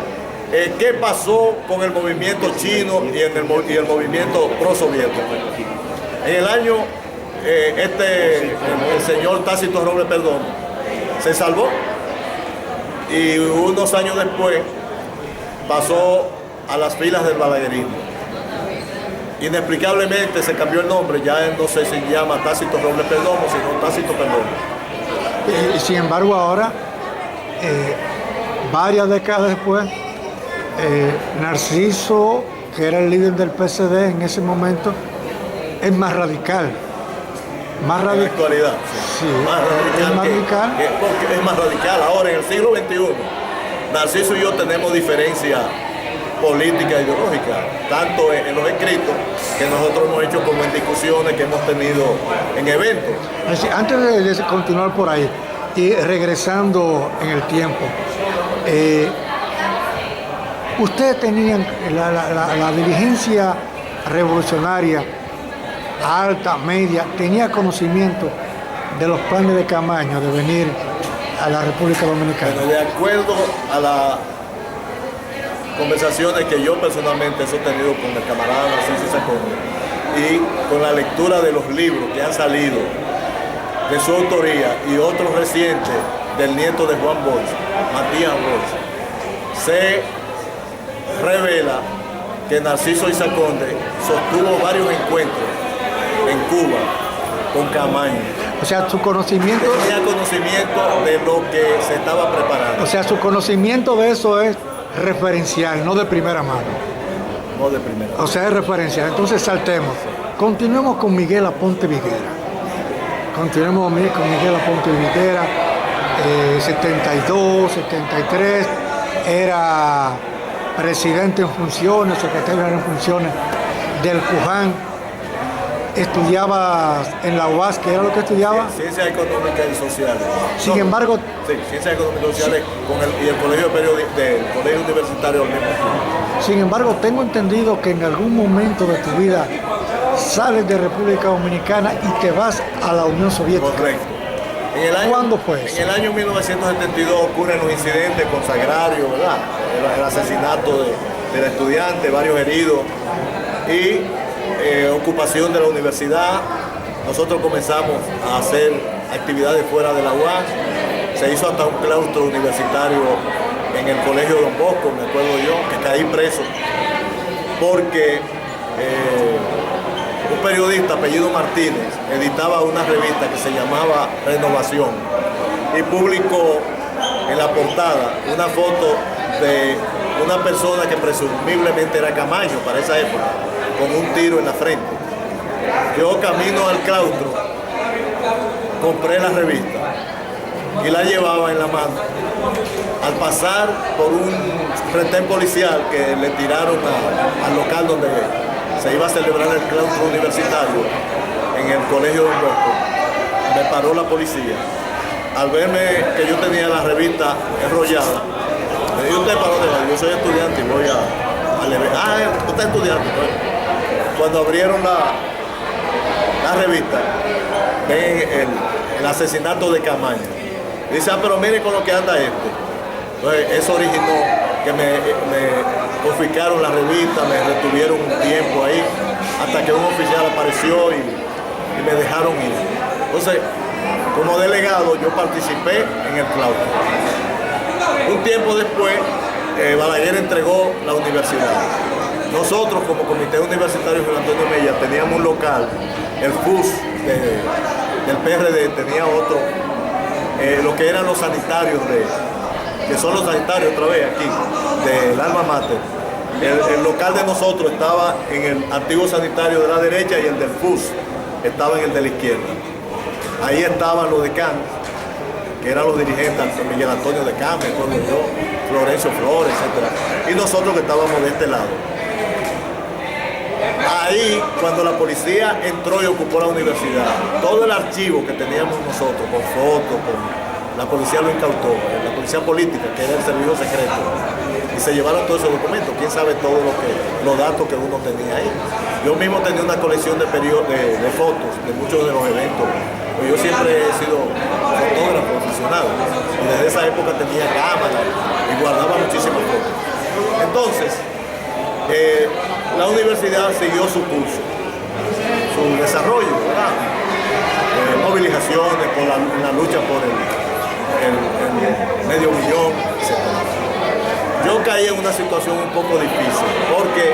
¿qué pasó con el movimiento chino y el movimiento pro-soviético? En el año, el señor Tácito Robles Perdomo se salvó. Y unos años después pasó a las filas del balaguerismo. Inexplicablemente se cambió el nombre, ya no sé si llama Tácito Robles Perdomo, sino Tácito Perdomo. Y sin embargo ahora, varias décadas después, Narciso, que era el líder del PSD en ese momento, es más radical. Más En la radical. actualidad, Sí, más radical. es más radical. Porque es más radical. Ahora, en el siglo XXI, Narciso y yo tenemos diferencia política e ideológica, tanto en los escritos que nosotros hemos hecho como en discusiones que hemos tenido en eventos. Es decir, antes de continuar por ahí y regresando en el tiempo, ustedes tenían la dirigencia revolucionaria, alta, media, tenía conocimiento de los planes de Camaño de venir a la República Dominicana. Bueno, de acuerdo a las conversaciones que yo personalmente he sostenido con el camarada Narciso Isaconde y con la lectura de los libros que han salido de su autoría y otros recientes del nieto de Juan Bosch, Matías Bosch, se revela que Narciso Isaconde sostuvo varios encuentros en Cuba con Camaño. O sea, su conocimiento, Tenía conocimiento de lo que se estaba preparando. o sea, su conocimiento de eso es referencial, no de primera mano. No de primera. O sea, es referencial. Entonces saltemos. Continuemos con Miguel Aponte Viguera. Continuemos con Miguel Aponte Viguera. 72, 73. Era presidente en funciones, secretario en funciones del CUJAN. Estudiaba en la UAS, ¿qué era lo que estudiaba? Ciencias económicas y sociales. Sin embargo, Sí, ciencias económicas y sociales y el colegio del colegio universitario al mismo tiempo. sin embargo, tengo entendido que en algún momento de tu vida sales de República Dominicana y te vas a la Unión Soviética. Correcto. ¿Cuándo fue eso? En el año 1972 ocurren los incidentes con Sagrario, ¿verdad? El asesinato del estudiante, varios heridos y ocupación de la universidad. Nosotros comenzamos a hacer actividades fuera de la UAS. Se hizo hasta un claustro universitario en el colegio Don Bosco, me acuerdo yo, que caí preso porque un periodista apellido Martínez editaba una revista que se llamaba Renovación y publicó en la portada una foto de una persona que presumiblemente era Camaño para esa época, con un tiro en la frente. Yo camino al claustro, compré la revista y la llevaba en la mano. Al pasar por un retén policial que le tiraron al local donde se iba a celebrar el claustro universitario en el colegio Don Bosco, me paró la policía. Al verme que yo tenía la revista enrollada, me dijo: ¿usted para dónde va? Yo soy estudiante y voy a leer. Usted es estudiante. Pues. Cuando abrieron la revista, ven el asesinato de Camaño. Dice: pero mire con lo que anda este. Entonces, eso originó que me confiscaron la revista, me retuvieron un tiempo ahí, hasta que un oficial apareció y me dejaron ir. Entonces, como delegado, yo participé en el claustro. Un tiempo después, Balaguer entregó la universidad. Nosotros, como Comité Universitario Juan Antonio Mella, teníamos un local, el FUS del PRD tenía otro, lo que eran los sanitarios que son los sanitarios otra vez aquí, del Alma Mater. El local de nosotros estaba en el antiguo sanitario de la derecha y el del FUS estaba en el de la izquierda. Ahí estaban los decanos, que eran los dirigentes, Miguel Antonio Decán, me acuerdo yo, Florencio Flores, etc. Y nosotros que estábamos de este lado. Ahí, cuando la policía entró y ocupó la universidad, todo el archivo que teníamos nosotros, con fotos, la policía lo incautó, la policía política, que era el servicio secreto, y se llevaron todos esos documentos. Quién sabe todos los datos que uno tenía ahí. Yo mismo tenía una colección de fotos de muchos de los eventos. Pues yo siempre he sido fotógrafo profesional y desde esa época tenía cámara y guardaba muchísimas fotos. Entonces, la universidad siguió su curso, su desarrollo, ¿verdad? Movilizaciones en la lucha por el medio millón, etc. Yo caí en una situación un poco difícil porque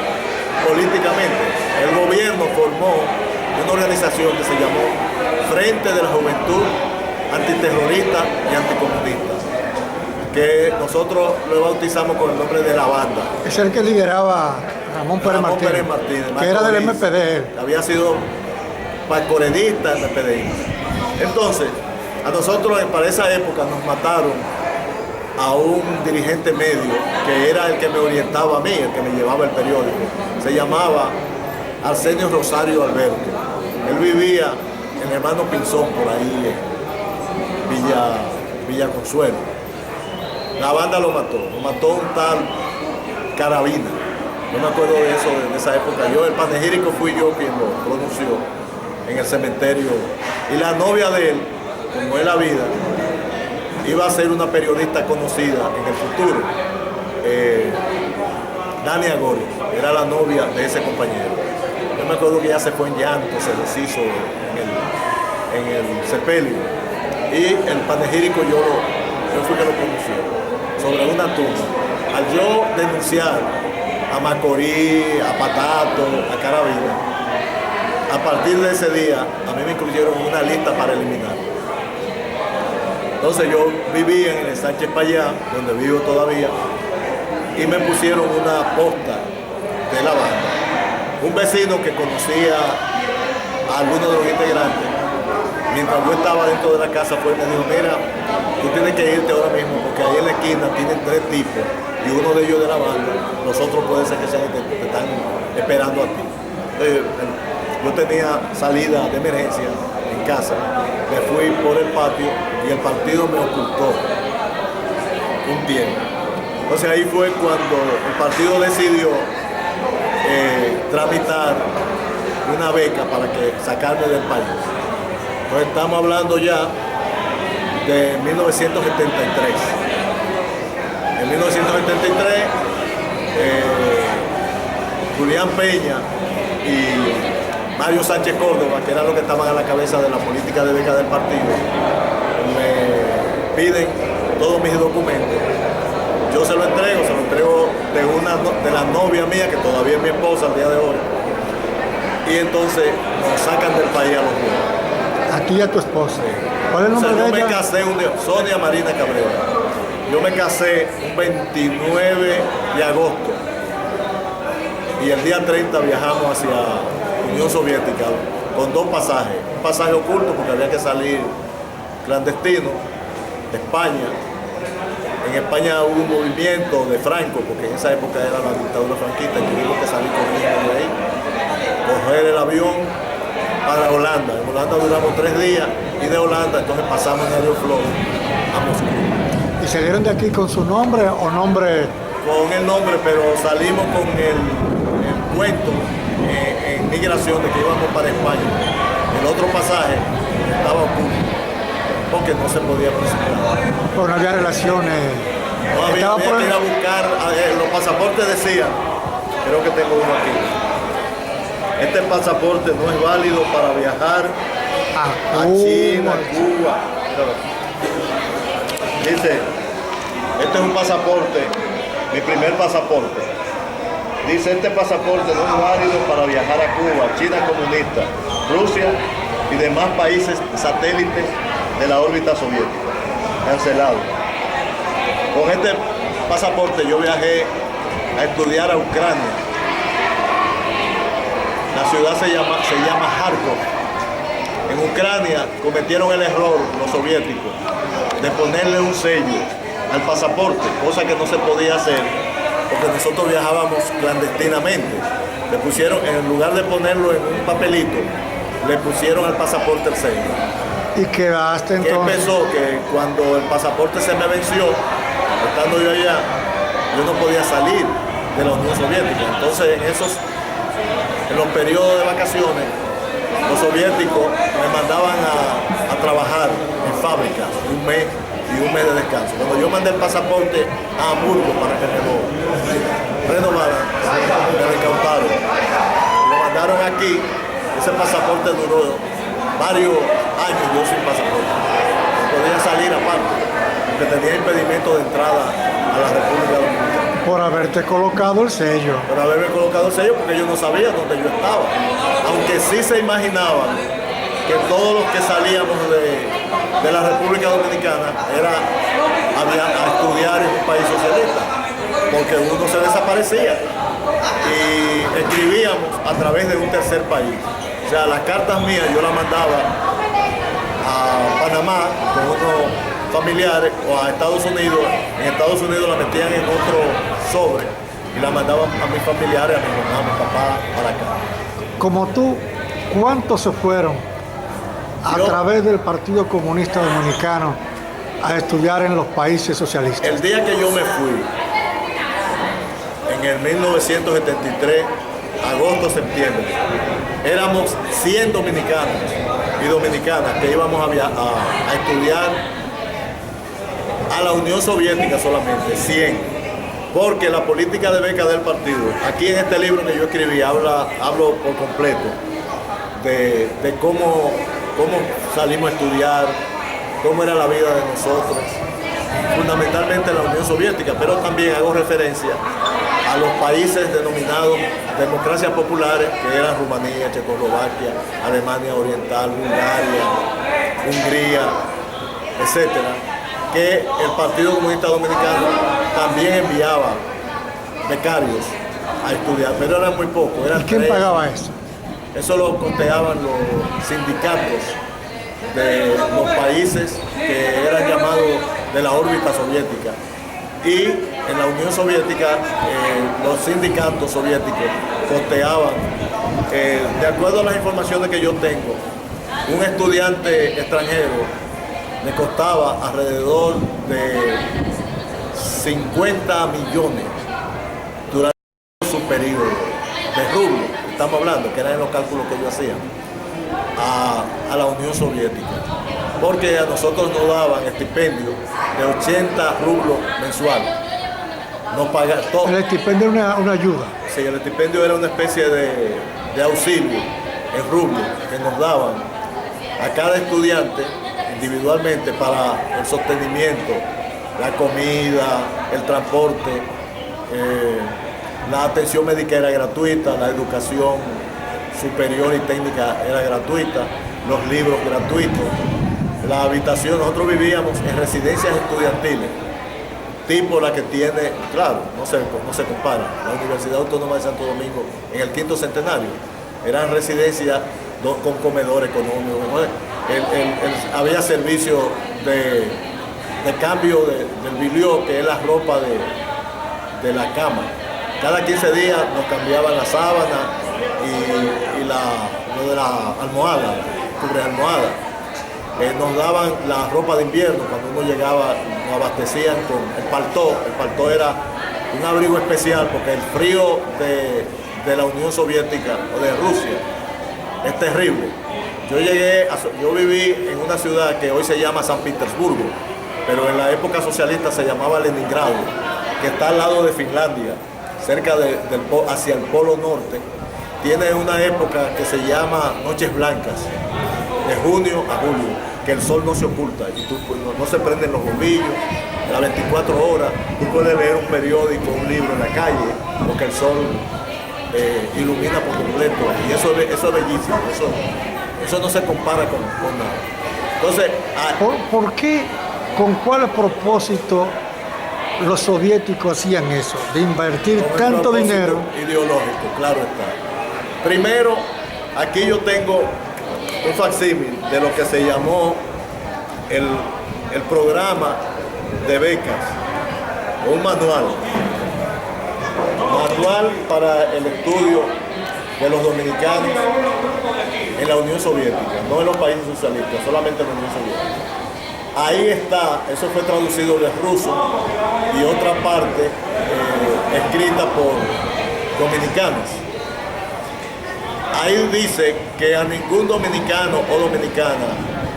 políticamente el gobierno formó una organización que se llamó Frente de la Juventud Antiterrorista y Anticomunista, que nosotros lo bautizamos con el nombre de la banda. Es el que lideraba Ramón Pérez Martínez, que era del MPD. Había sido pacoredista del MPD. Entonces, a nosotros para esa época nos mataron a un dirigente medio que era el que me orientaba a mí, el que me llevaba el periódico. Se llamaba Arsenio Rosario Alberto. Él vivía en Hermano Pinzón, por ahí en Villa Consuelo. La banda lo mató un tal Carabina. No me acuerdo de eso, de esa época. El panegírico fui yo quien lo pronunció en el cementerio. Y la novia de él, como es la vida, iba a ser una periodista conocida en el futuro. Dania Gori, era la novia de ese compañero. Yo me acuerdo que ella se fue en llanto, se deshizo en el sepelio. Y el panegírico yo fui que lo pronunció sobre una tumba. Al yo denunciar a Macorís, a Patato, a Carabina, a partir de ese día a mí me incluyeron en una lista para eliminar. Entonces yo vivía en el Sánchez Payá, donde vivo todavía, y me pusieron una posta de la banda. Un vecino que conocía a algunos de los integrantes, mientras yo estaba dentro de la casa, pues me dijo, mira, tú tienes que irte ahora mismo, porque ahí en la esquina tienen 3 tipos, y uno de ellos de la banda, los otros puede ser que sean que te están esperando a ti. Yo tenía salida de emergencia en casa, me fui por el patio y el partido me ocultó un tiempo. Entonces ahí fue cuando el partido decidió tramitar una beca para que sacarme del país. Entonces estamos hablando ya de 1973. En 1973, Julián Peña y Mario Sánchez Córdoba, que eran los que estaban a la cabeza de la política de beca del partido, me piden todos mis documentos. Yo se lo entrego de una de las novias mías, que todavía es mi esposa al día de hoy. Y entonces nos sacan del país a los dos. A ti y a tu esposa. ¿Cuál es el nombre de ella? Yo me casé un día, Sonia Marina Cabrera. Yo me casé un 29 de agosto. Y el día 30 viajamos hacia Unión Soviética con 2 pasajes. Un pasaje oculto porque había que salir clandestino de España. En España hubo un movimiento de Franco, porque en esa época era la dictadura franquista y tuvimos que salir corriendo de ahí, coger el avión para Holanda. En Holanda duramos 3 días y de Holanda entonces pasamos en Aeroflot a Moscú. ¿Y salieron de aquí con su nombre o nombre? Con el nombre, pero salimos con el cuento en migración de que íbamos para España. El otro pasaje estaba oculto, porque no se podía presentar. Pero no había relaciones. No había que ir a buscar, los pasaportes decían, creo que tengo uno aquí. Este pasaporte no es válido para viajar a China, a Cuba. Dice, este es un pasaporte, mi primer pasaporte. Dice, este pasaporte no es válido para viajar a Cuba, China comunista, Rusia y demás países satélites de la órbita soviética. Cancelado. Con este pasaporte yo viajé a estudiar a Ucrania. La ciudad se llama Kharkov. En Ucrania cometieron el error, los soviéticos, de ponerle un sello al pasaporte, cosa que no se podía hacer, porque nosotros viajábamos clandestinamente. Le pusieron, en lugar de ponerlo en un papelito, le pusieron al pasaporte el sello. ¿Y quedaste entonces? ¿Qué pensó? Que cuando el pasaporte se me venció, estando yo allá, yo no podía salir de la Unión Soviética. Entonces en los periodos de vacaciones, los soviéticos me mandaban a trabajar en fábricas un mes y un mes de descanso. Cuando yo mandé el pasaporte a Hamburgo para que me lo renovaran, me lo incautaron. Lo mandaron aquí, ese pasaporte duró varios años yo sin pasaporte. No podía salir aparte. porque tenía impedimento de entrada a la República Dominicana. Por haberte colocado el sello. Por haberme colocado el sello, porque ellos no sabían dónde yo estaba. Aunque sí se imaginaban que todos los que salíamos de la República Dominicana era a estudiar en un país socialista, porque uno se desaparecía y escribíamos a través de un tercer país. O sea, las cartas mías yo las mandaba a Panamá con unos familiares o a Estados Unidos. En Estados Unidos la metían en otro sobre y la mandaban a mis familiares, a mi mamá, a mi papá, para acá. Como tú, ¿cuántos se fueron a través del Partido Comunista Dominicano a estudiar en los países socialistas? El día que yo me fui, en el 1973, agosto-septiembre, éramos 100 dominicanos y dominicanas que íbamos a estudiar a la Unión Soviética solamente, 100. Porque la política de beca del partido, aquí en este libro que yo escribí, hablo por completo de cómo salimos a estudiar, cómo era la vida de nosotros, fundamentalmente en la Unión Soviética, pero también hago referencia a los países denominados democracias populares, que eran Rumanía, Checoslovaquia, Alemania Oriental, Bulgaria, Hungría, etcétera, que el Partido Comunista Dominicano también enviaba becarios a estudiar, pero eran muy pocos. ¿Y quién pagaba eso? Eso lo costeaban los sindicatos de los países que eran llamados de la órbita soviética. Y en la Unión Soviética, los sindicatos soviéticos costeaban, de acuerdo a las informaciones que yo tengo, un estudiante extranjero le costaba alrededor de 50 millones durante su periodo de rublos, estamos hablando, que eran los cálculos que yo hacía, a la Unión Soviética, porque a nosotros nos daban estipendio de 80 rublos mensuales. Nos pagaban todo. El estipendio era una ayuda. Sí, el estipendio era una especie de auxilio en rublos que nos daban a cada estudiante individualmente para el sostenimiento, la comida, el transporte, la atención médica era gratuita, la educación superior y técnica era gratuita, los libros gratuitos, la habitación. Nosotros vivíamos en residencias estudiantiles, tipo la que tiene, claro, no se compara, la Universidad Autónoma de Santo Domingo en el quinto centenario. Eran residencias con comedor económico, había servicio de cambio del bilió, que es la ropa de la cama. Cada 15 días nos cambiaban la sábana y lo de la almohada, cubre almohada. Nos daban la ropa de invierno. Cuando uno llegaba nos abastecían con el paltó. El paltó era un abrigo especial porque el frío de la Unión Soviética o de Rusia es terrible. Yo viví en una ciudad que hoy se llama San Petersburgo, pero en la época socialista se llamaba Leningrado, que está al lado de Finlandia, cerca hacia el Polo Norte. Tiene una época que se llama Noches Blancas, de junio a julio, que el sol no se oculta y no se prenden los bombillos. A las 24 horas tú puedes leer un periódico, un libro en la calle, porque el sol ilumina por completo, y eso es bellísimo, eso no se compara con nada. Entonces, ¿Por qué, con cuál propósito los soviéticos hacían eso, de invertir tanto dinero? Ideológico, claro está. Primero, aquí yo tengo un facsímil de lo que se llamó el programa de becas, un manual para el estudio de los dominicanos en la Unión Soviética, no en los países socialistas, solamente en la Unión Soviética. Ahí está, eso fue traducido del ruso y otra parte escrita por dominicanos. Ahí dice que a ningún dominicano o dominicana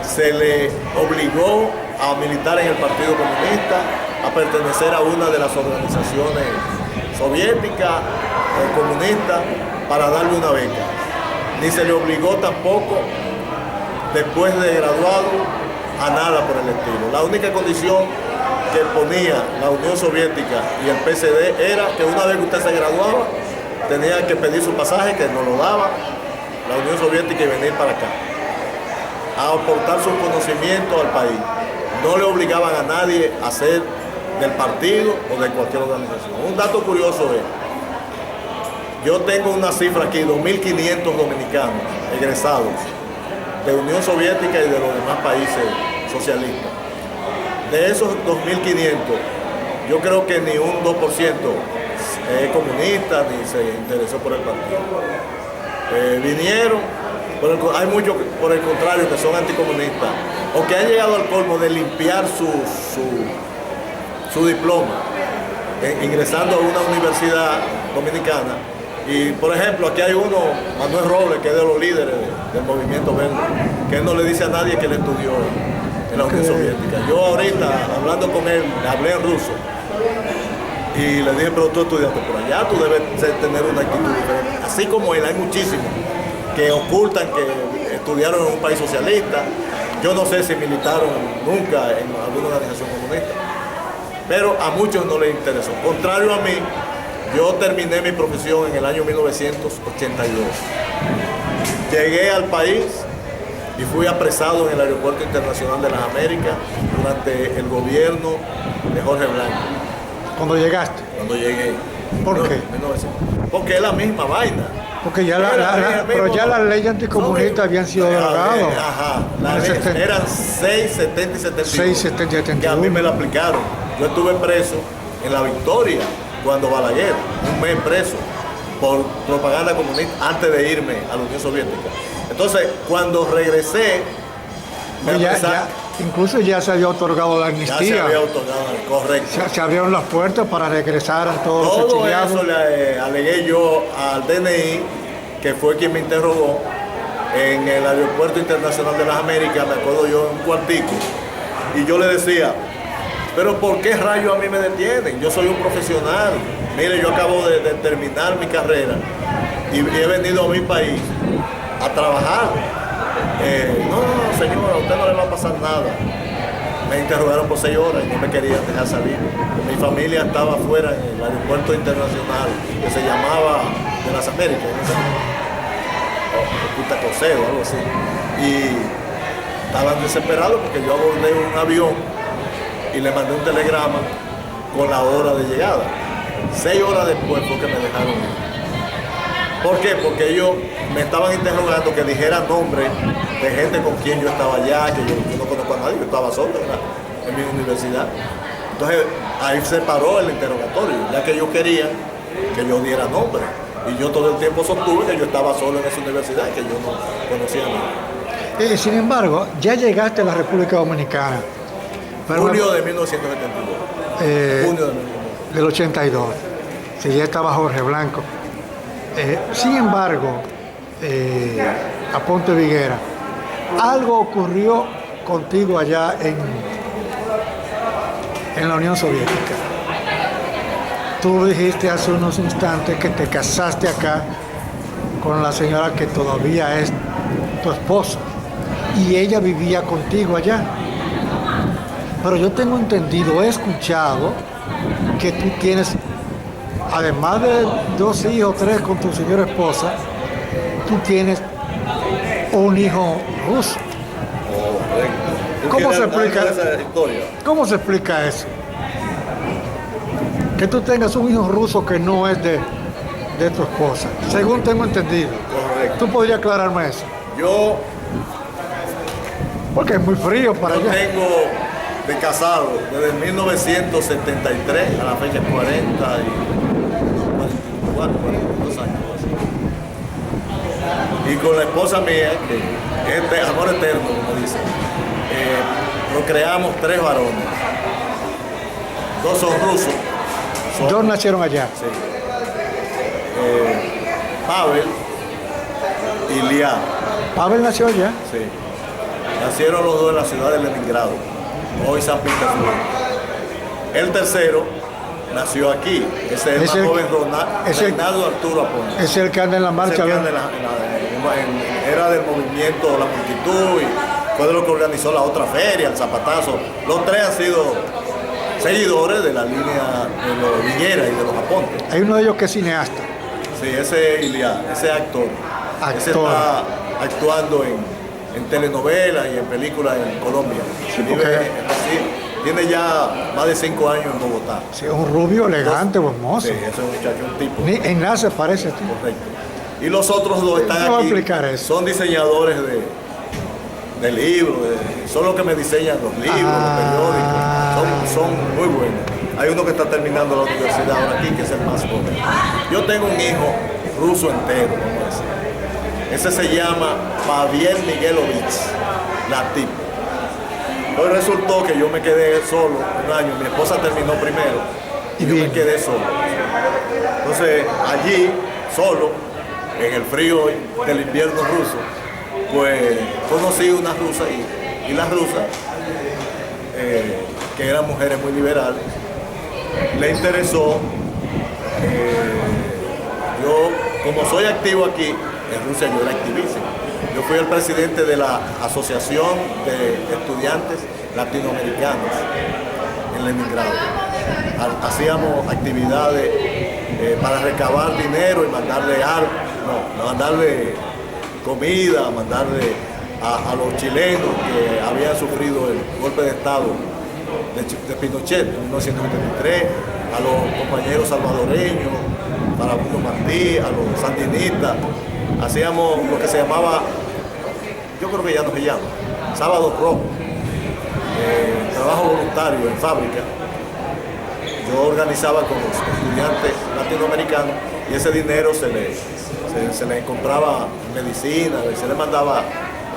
se le obligó a militar en el Partido Comunista, a pertenecer a una de las organizaciones soviéticas o comunistas para darle una beca. Ni se le obligó tampoco, después de graduado, a nada por el estilo. La única condición que ponía la Unión Soviética y el PSD era que una vez que usted se graduaba, tenía que pedir su pasaje, que nos lo daba la Unión Soviética y venir para acá, a aportar su conocimiento al país. No le obligaban a nadie a ser del partido o de cualquier organización. Un dato curioso es, yo tengo una cifra aquí, 2.500 dominicanos egresados de Unión Soviética y de los demás países socialistas. De esos 2.500, yo creo que ni un 2% es comunista ni se interesó por el partido. Vinieron, hay muchos por el contrario que son anticomunistas o que han llegado al colmo de limpiar su diploma ingresando a una universidad dominicana. Y por ejemplo, aquí hay uno, Manuel Robles, que es de los líderes del movimiento verde, que él no le dice a nadie que él estudió en la Unión Soviética. Yo ahorita, hablando con él, le hablé en ruso y le dije, pero tú estudiaste por allá, tú debes tener una actitud diferente. Así como él, hay muchísimos que ocultan que estudiaron en un país socialista. Yo no sé si militaron nunca en alguna organización comunista, pero a muchos no les interesó. Contrario a mí, yo terminé mi profesión en el año 1982. Llegué al país y fui apresado en el Aeropuerto Internacional de las Américas durante el gobierno de Jorge Blanco. ¿Cuándo llegaste? Cuando llegué. ¿Por qué? 1900. Porque es la misma vaina. Porque ya pero ya las leyes anticomunistas habían sido derogadas. Ajá, eran 6, 70 y 71. 6, 70 y 71. Que a mí me la aplicaron. Yo estuve preso en La Victoria cuando Balaguer, un mes preso por propaganda comunista antes de irme a la Unión Soviética. Entonces, cuando regresé, incluso ya se había otorgado la amnistía. Ya se había otorgado, correcto. Se abrieron las puertas para regresar a todos los exiliados. Todo eso le alegué yo al DNI, que fue quien me interrogó en el Aeropuerto Internacional de las Américas, me acuerdo yo, en un cuartico, y yo le decía, pero ¿por qué rayos a mí me detienen? Yo soy un profesional. Mire, yo acabo de terminar mi carrera y he venido a mi país a trabajar. No, señora, a usted no le va a pasar nada. Me interrogaron por 6 horas y no me querían dejar salir. Mi familia estaba afuera en el aeropuerto internacional que se llamaba de las Américas, Punta Coseo, algo así. Y estaban desesperados porque yo abordé un avión y le mandé un telegrama con la hora de llegada. 6 horas después fue que me dejaron ir. ¿Por qué? Porque ellos me estaban interrogando que dijera nombre de gente con quien yo estaba allá, que yo no conozco a nadie, yo estaba solo en mi universidad. Entonces ahí se paró el interrogatorio, ya que ellos querían que yo diera nombre. Y yo todo el tiempo sostuve que yo estaba solo en esa universidad, que yo no conocía a nadie. Sin embargo, ya llegaste a la República Dominicana. Junio de 1972. Junio del 82. Si ya estaba Jorge Blanco. Sin embargo, Aponte Viguera, algo ocurrió contigo allá en la Unión Soviética. Tú dijiste hace unos instantes que te casaste acá con la señora que todavía es tu esposa y ella vivía contigo allá. Pero yo tengo entendido, he escuchado que tú tienes, además de 2 hijos, 3 con tu señora esposa, tú tienes un hijo ruso. ¿Cómo se explica esa historia? ¿Cómo se explica eso? Que tú tengas un hijo ruso que no es de tu esposa, según tengo entendido. Correcto. ¿Tú podrías aclararme eso? Porque es muy frío para allá. Yo tengo de casado desde 1973 a la fecha 44, 42 años así. Y con la esposa mía, que es de amor eterno, como dicen, procreamos 3 varones. 2 son rusos. 2 nacieron allá. Sí. Pavel y Lia. ¿Pavel nació allá? Sí. Nacieron los 2 en la ciudad de Leningrado, hoy San Petersburgo. El tercero nació aquí, ese es el más joven, Reinaldo Arturo Aponte. Es el que anda en la marcha. Era del movimiento La Multitud y fue de lo que organizó la otra feria, el Zapatazo. Los 3 han sido seguidores de la línea de los Viguera y de los Aponte. Hay uno de ellos que es cineasta. Sí, ese es Iliad, ese es actor. Ese está actuando en telenovelas y en películas en Colombia. Sí, Vive porque... en Brasil. Tiene ya más de 5 años en Bogotá. Sí, un rubio elegante, hermoso. Sí, ese es un muchacho, un tipo. Ni en nada se parece a ti. Correcto. Y los otros dos están ¿Cómo aquí. explicar eso? Son diseñadores de libros, son los que me diseñan los libros, los periódicos. Son muy buenos. Hay uno que está terminando la universidad ahora aquí, que es el más joven. Yo tengo un hijo ruso entero, vamos a decir. Ese se llama Pavel Miguelovich, Latip. Hoy resultó que yo me quedé solo un año, mi esposa terminó primero y yo me quedé solo. Entonces allí, solo, en el frío del invierno ruso, pues conocí una rusa y las rusas, que eran mujeres muy liberales, le interesó. Yo, como soy activo aquí, en Rusia yo era activísimo. Yo fui el presidente de la Asociación de Estudiantes Latinoamericanos en Leningrado. Hacíamos actividades para recabar dinero y mandarle mandarle comida, mandarle a los chilenos que habían sufrido el golpe de Estado de Pinochet en 1973, a los compañeros salvadoreños, Farabundo Martí, a los sandinistas. Hacíamos lo que se llamaba, yo creo que ya no se llama, Sábado Rojo, trabajo voluntario en fábrica. Yo organizaba con los estudiantes latinoamericanos y ese dinero se les compraba medicina y se le mandaba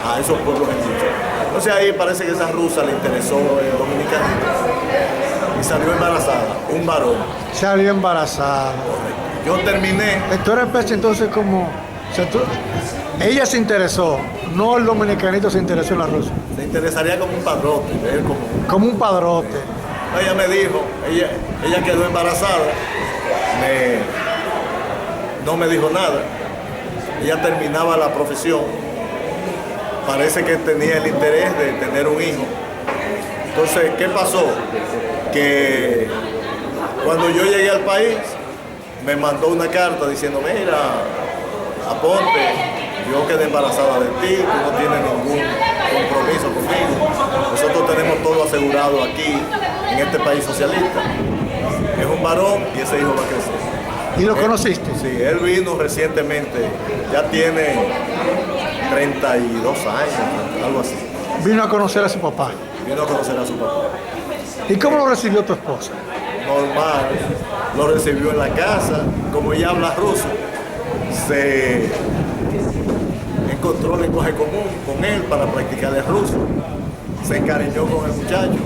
a esos pueblos indígenas. Entonces ahí parece que esa rusa le interesó el dominicanito y salió embarazada, un varón. Salió embarazada. Yo terminé. Tú eres pez, entonces como... O sea, ella se interesó, no el dominicanito se interesó en la rusa. Se interesaría como un padrote, él como un padrote. Ella me dijo, ella quedó embarazada, no me dijo nada. Ella terminaba la profesión, parece que tenía el interés de tener un hijo. Entonces, ¿qué pasó? Que cuando yo llegué al país, me mandó una carta diciendo, mira, Aponte, yo quedé embarazada de ti, tú no tienes ningún compromiso conmigo. Nosotros tenemos todo asegurado aquí, en este país socialista. Es un varón y ese hijo va a crecer. ¿Y lo conociste? Sí, él vino recientemente, ya tiene 32 años, algo así. Vino a conocer a su papá. Vino a conocer a su papá. ¿Y cómo lo recibió tu esposa? Normal, lo recibió en la casa, como ella habla ruso, se encontró lenguaje común con él para practicar el ruso, se encariñó con el muchacho.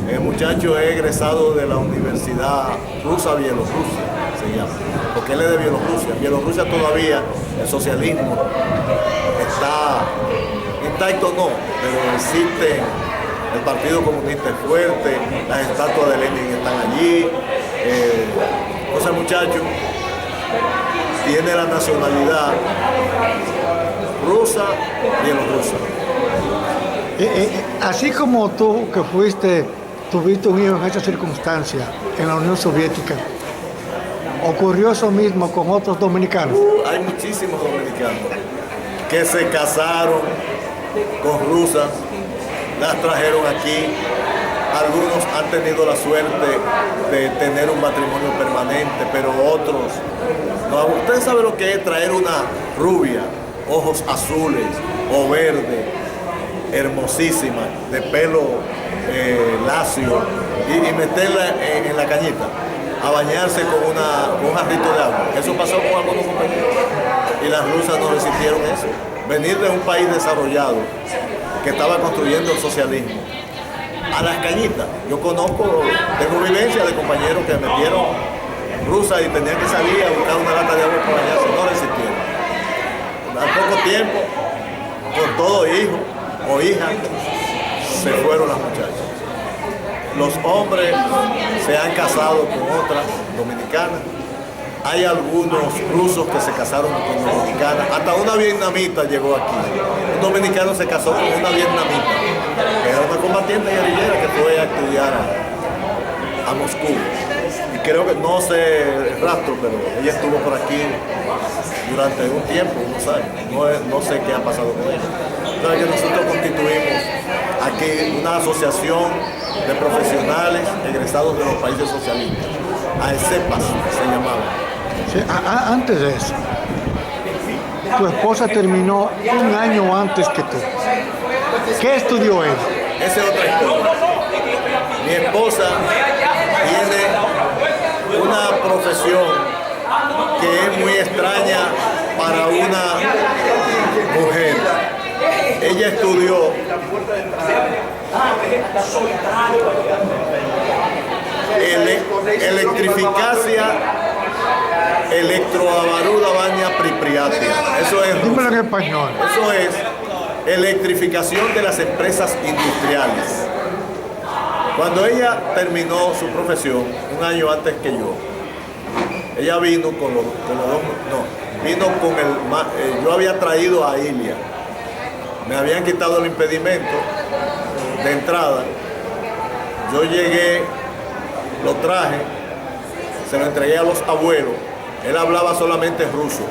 El muchacho es egresado de la Universidad Rusa Bielorrusia, se llama, porque él es de Bielorrusia. Bielorrusia todavía, el socialismo está intacto, no, pero existe, el Partido Comunista es fuerte, las estatuas de Lenin están allí. Entonces el muchacho tiene la nacionalidad rusa, bielorrusa. Así como tú que tuviste un hijo en esa circunstancia en la Unión Soviética, ¿ocurrió eso mismo con otros dominicanos? Hay muchísimos dominicanos que se casaron con rusas, las trajeron aquí. Algunos han tenido la suerte de tener un matrimonio permanente, pero otros no. Usted sabe lo que es traer una rubia, ojos azules o verde, hermosísima, de pelo lacio, y meterla en la cañita a bañarse con un jarrito de agua. Eso pasó con algunos compañeros y las rusas no resistieron eso. Venir de un país desarrollado que estaba construyendo el socialismo a las cañitas. Yo tengo vivencia de compañeros que metieron rusas y tenían que salir a buscar una lata de agua para bañarse, no resistieron. Al poco tiempo, con todo hijo o hija, se fueron las muchachas. Los hombres se han casado con otras dominicanas. Hay algunos rusos que se casaron con dominicanas. Hasta una vietnamita llegó aquí. Un dominicano se casó con una vietnamita, que era una combatiente guerrillera que fue a estudiar a Moscú. Y creo que, no sé el rastro, pero ella estuvo por aquí durante un tiempo, unos años. No sé qué ha pasado con ella. Entonces que nosotros constituimos aquí una asociación de profesionales egresados de los países socialistas. AECEPAS se llamaba. Sí, antes de eso, tu esposa terminó un año antes que tú. ¿Qué estudió ella? Esa es otra historia. Mi esposa tiene una profesión que es muy extraña para una mujer. Ella estudió electrificacia electroavaruda baña pripriatia. Eso es Dímelo en español. Eso es electrificación de las empresas industriales. Cuando ella terminó su profesión, un año antes que ella vino con los dos, no, vino con yo había traído a Ilia. Me habían quitado el impedimento de entrada. Yo llegué, lo traje, se lo entregué a los abuelos. Él hablaba solamente ruso.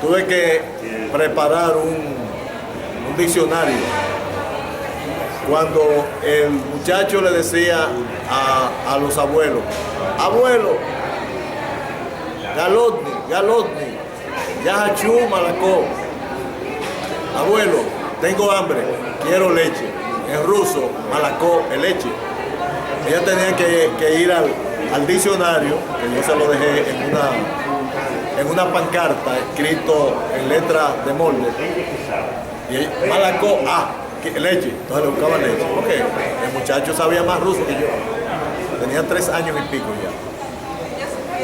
Tuve que preparar un diccionario. Cuando el muchacho le decía a los abuelos, abuelo, galotni, yahachú, malacó. Abuelo, tengo hambre, quiero leche. En ruso, malacó, es leche. Ella tenía que ir al diccionario, que yo se lo dejé en una pancarta, escrito en letra de molde. Y malacó, leche. Entonces le buscaban leche. Porque el muchacho sabía más ruso que yo. Tenía 3 años y pico ya.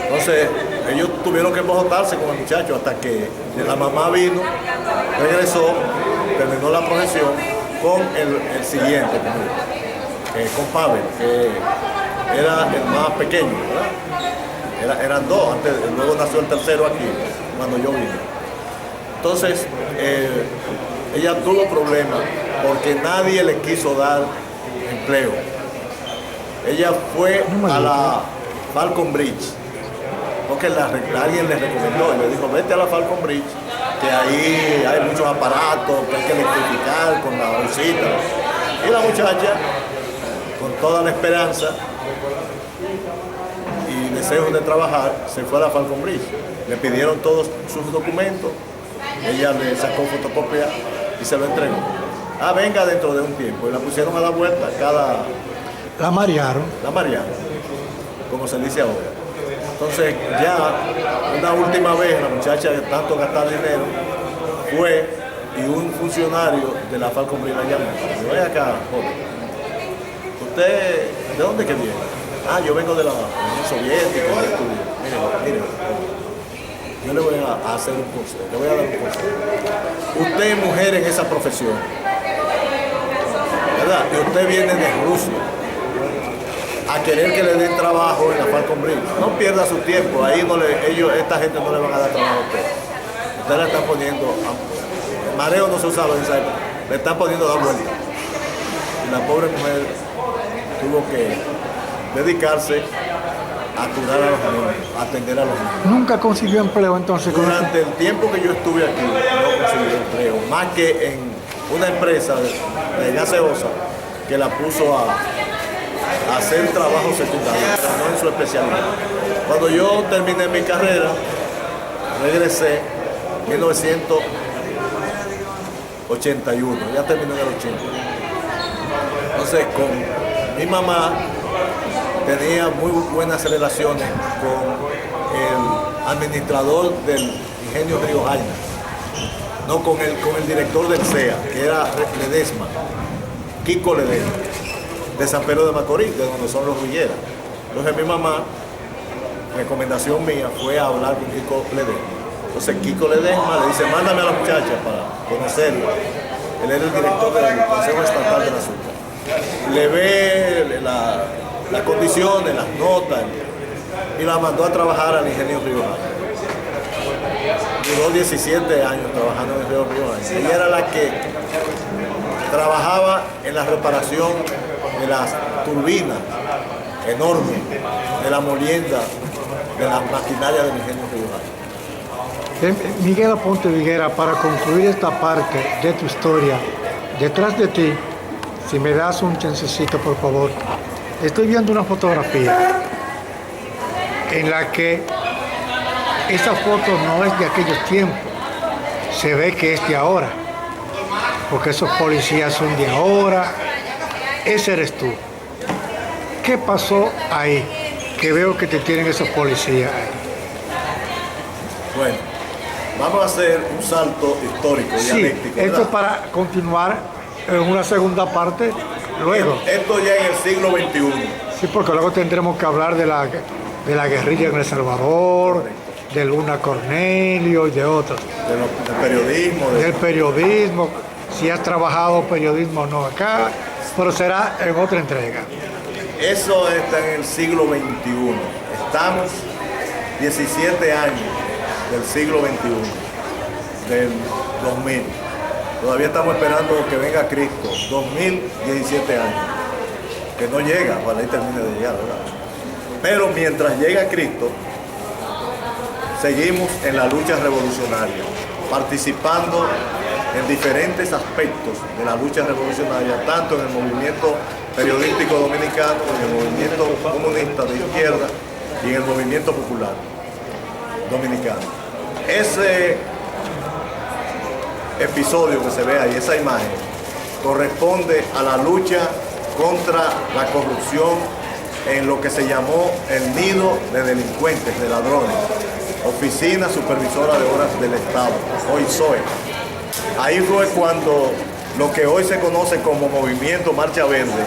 Entonces, ellos tuvieron que embojotarse con el muchacho hasta que la mamá vino, regresó, terminó la profesión con el siguiente, con Pavel, que era el más pequeño, ¿verdad? Eran 2, luego nació el tercero aquí, cuando yo vine. Entonces, ella tuvo problemas porque nadie le quiso dar empleo. Ella fue a la Falcon Bridge, porque alguien le recomendó y le dijo, vete a la Falcon Bridge, que ahí hay muchos aparatos que hay que electrificar con la bolsita. Y la muchacha, con toda la esperanza y deseos de trabajar, se fue a la Falcon Bridge. Le pidieron todos sus documentos, ella le sacó fotocopia y se lo entregó. Venga dentro de un tiempo. Y la pusieron a la vuelta La marearon, como se dice ahora. Entonces ya una última vez la muchacha de tanto gastar dinero fue y un funcionario de la Falcon Bridge la llamó. Dijo, ven acá, joven. ¿Usted de dónde que viene? Yo vengo de la Unión Soviética. Mire, yo le voy a hacer un consejo, le voy a dar un consejo. Usted es mujer en esa profesión, ¿verdad? Y usted viene de Rusia a querer que le den trabajo en la Falcon Bridge. No pierda su tiempo, ahí esta gente no le van a dar trabajo a usted. Usted le están poniendo, el mareo no se usaba en esa época, le están poniendo a dar vueltas. Y la pobre mujer tuvo que dedicarse a curar a los niños, a atender a los niños. ¿Nunca consiguió empleo entonces? Durante el tiempo que yo estuve aquí, no conseguí empleo, más que en una empresa de gaseosa que la puso a hacer trabajo secundario, pero no en su especialidad. Cuando yo terminé mi carrera, regresé en 1981, ya terminé en el 80. Entonces, con mi mamá tenía muy buenas relaciones con el administrador del Ingenio Río Jaina, no con el director del CEA, que era Ledesma, Kiko Ledesma, de San Pedro de Macorís, de donde son los Villeras. Entonces mi mamá, recomendación mía, fue a hablar con Kiko Ledesma. Entonces Kiko Ledesma le dice, mándame a la muchacha para conocerlo. Él era el director del Consejo Estatal del Azúcar. Le ve las condiciones, las notas, y la mandó a trabajar al Ingenio Río Jaina. Duró 17 años trabajando en el Río Jaina. Ella era la que trabajaba en la reparación de las turbinas enorme de la molienda de las maquinarias del ingenio Río Jaime. Miguel Aponte Viguera, para concluir esta parte de tu historia, detrás de ti, si me das un chancecito, por favor, estoy viendo una fotografía en la que esa foto no es de aquellos tiempos, se ve que es de ahora, porque esos policías son de ahora, ese eres tú. ¿Qué pasó ahí? Que veo que te tienen esos policías ahí. Bueno, vamos a hacer un salto histórico, Sí, dialéctico. esto es para continuar en una segunda parte luego. Esto ya en el siglo XXI. Sí, porque luego tendremos que hablar de la guerrilla en El Salvador, de Luna Cornelio y de otros. Del periodismo. Del periodismo, si has trabajado periodismo o no acá, pero será en otra entrega. Eso está en el siglo XXI. Estamos 17 años del siglo XXI, del 2000. Todavía estamos esperando que venga Cristo. 2017 años. Que no llega, ojalá y termine de llegar, ¿verdad? Pero mientras llega Cristo, seguimos en la lucha revolucionaria, participando en diferentes aspectos de la lucha revolucionaria, tanto en el movimiento periodístico dominicano, en el movimiento comunista de izquierda y en el movimiento popular dominicano. Ese episodio que se ve ahí, esa imagen, corresponde a la lucha contra la corrupción en lo que se llamó el nido de delincuentes, de ladrones, Oficina Supervisora de Obras del Estado, hoy SOE. Ahí fue cuando lo que hoy se conoce como Movimiento Marcha Verde,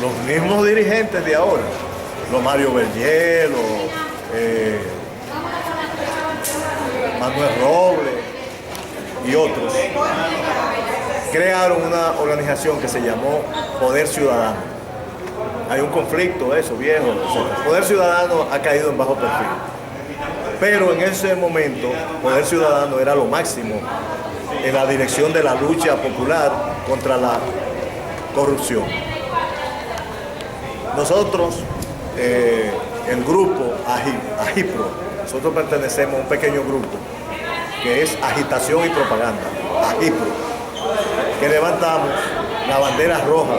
los mismos dirigentes de ahora, los Mario Berger, Manuel Robles y otros, crearon una organización que se llamó Poder Ciudadano. Hay un conflicto, eso, viejo. El Poder Ciudadano ha caído en bajo perfil. Pero en ese momento, Poder Ciudadano era lo máximo en la dirección de la lucha popular contra la corrupción. Nosotros, el grupo AGIPRO, nosotros pertenecemos a un pequeño grupo que es Agitación y Propaganda, AGIPRO, que levantamos la bandera roja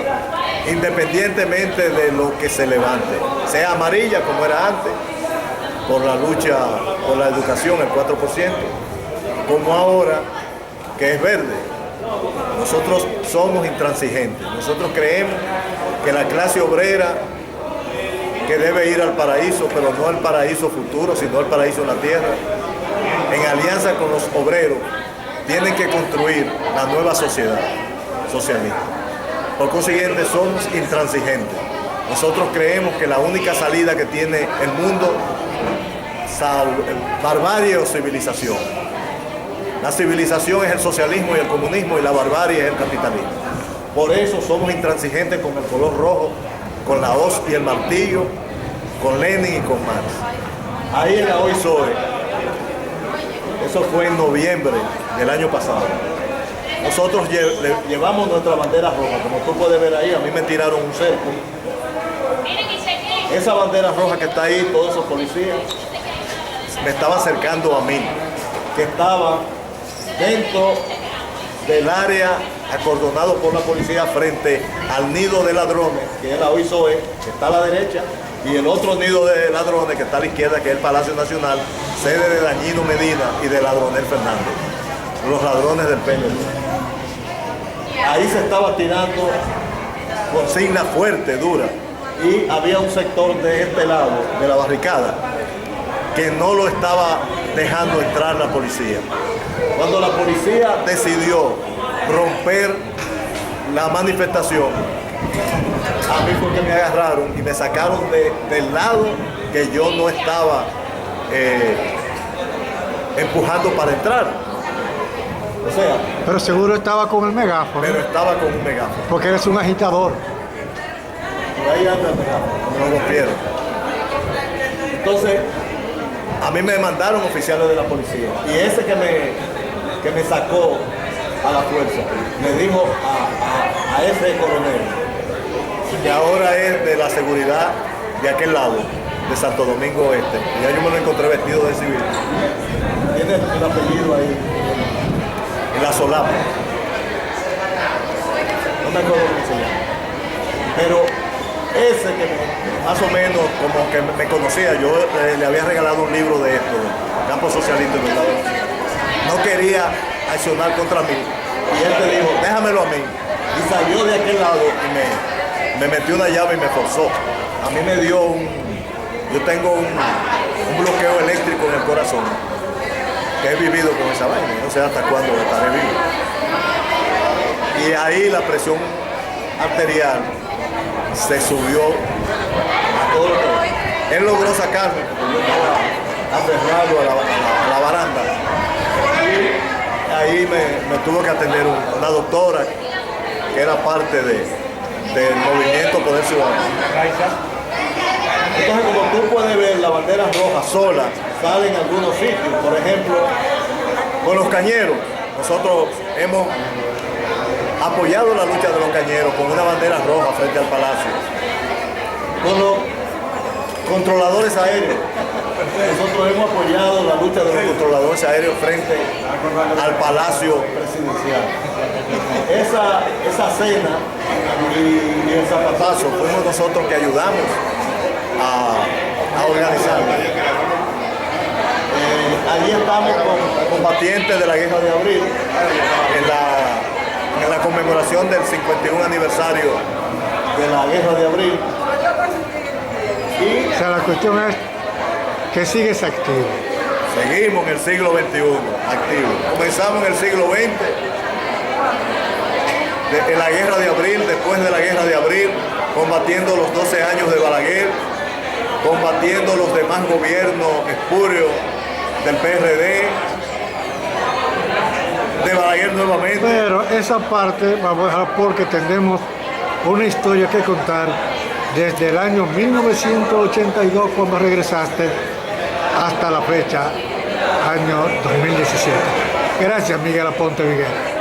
independientemente de lo que se levante, sea amarilla como era antes, por la lucha por la educación, el 4%, como ahora que es verde. Nosotros somos intransigentes, nosotros creemos que la clase obrera que debe ir al paraíso, pero no al paraíso futuro, sino al paraíso en la tierra, en alianza con los obreros, tienen que construir la nueva sociedad socialista. Por consiguiente, somos intransigentes. Nosotros creemos que la única salida que tiene el mundo es barbarie o civilización. La civilización es el socialismo y el comunismo, y la barbarie es el capitalismo. Por eso somos intransigentes con el color rojo, con la hoz y el martillo, con Lenin y con Marx. Ahí en la hoy SOE, eso fue en noviembre del año pasado. Nosotros llevamos nuestra bandera roja, como tú puedes ver ahí, a mí me tiraron un cerco. Esa bandera roja que está ahí, todos esos policías, me estaban cercando a mí, que estaba dentro del área acordonado por la policía frente al nido de ladrones, que es la hoy SOE, que está a la derecha, y el otro nido de ladrones que está a la izquierda, que es el Palacio Nacional, sede de Dañino Medina y de Ladronel Fernández, los ladrones del PLD. Ahí se estaba tirando consigna fuerte, dura, y había un sector de este lado, de la barricada, que no lo estaba dejando entrar la policía. Cuando la policía decidió romper la manifestación, a mí fue que me agarraron y me sacaron del lado que yo no estaba empujando para entrar. O sea, pero seguro estaba con el megáfono. Pero estaba con un megáfono. Porque eres un agitador. Por ahí anda el megáfono, me lo rompieron. Entonces, a mí me mandaron oficiales de la policía. Y ese que me sacó a la fuerza, me dijo a ese coronel, que ahora es de la seguridad de aquel lado, de Santo Domingo Este. Y ya yo me lo encontré vestido de civil. Tiene el apellido ahí, en la solapa. No me acuerdo cómo se llama. Pero ese que más o menos como que me conocía, yo le había regalado un libro de esto, Campo Socialista en el lado. No quería accionar contra mí. Y él te dijo, déjamelo a mí. Y salió de aquel lado y me metió una llave y me forzó. A mí me dio yo tengo un bloqueo eléctrico en el corazón, que he vivido con esa vaina, no sé hasta cuándo estaré vivo. Y ahí la presión arterial se subió a todo lo que... Él logró sacarme, porque yo estaba aferrado a la baranda. Y ahí me tuvo que atender una doctora que era parte del movimiento Poder Ciudadano. Entonces, como tú puedes ver, la bandera roja sola sale en algunos sitios. Por ejemplo, con los cañeros. Nosotros hemos apoyado la lucha de los cañeros con una bandera roja frente al palacio. Con los controladores aéreos. Nosotros hemos apoyado la lucha de los controladores aéreos frente al palacio presidencial. Esa cena y el zapatazo fuimos nosotros que ayudamos a organizar. Allí estamos con combatientes de la Guerra de Abril en la conmemoración del 51 aniversario de la Guerra de Abril. O sea, la cuestión es que sigues activo. Seguimos en el siglo XXI, activos. Comenzamos en el siglo XX, en la Guerra de Abril, después de la Guerra de Abril, combatiendo los 12 años de Balaguer, combatiendo los demás gobiernos espurios del PRD, de Balaguer nuevamente. Pero esa parte vamos a dejar porque tenemos una historia que contar desde el año 1982, cuando regresaste, hasta la fecha, año 2017. Gracias, Miguel Aponte Viguera.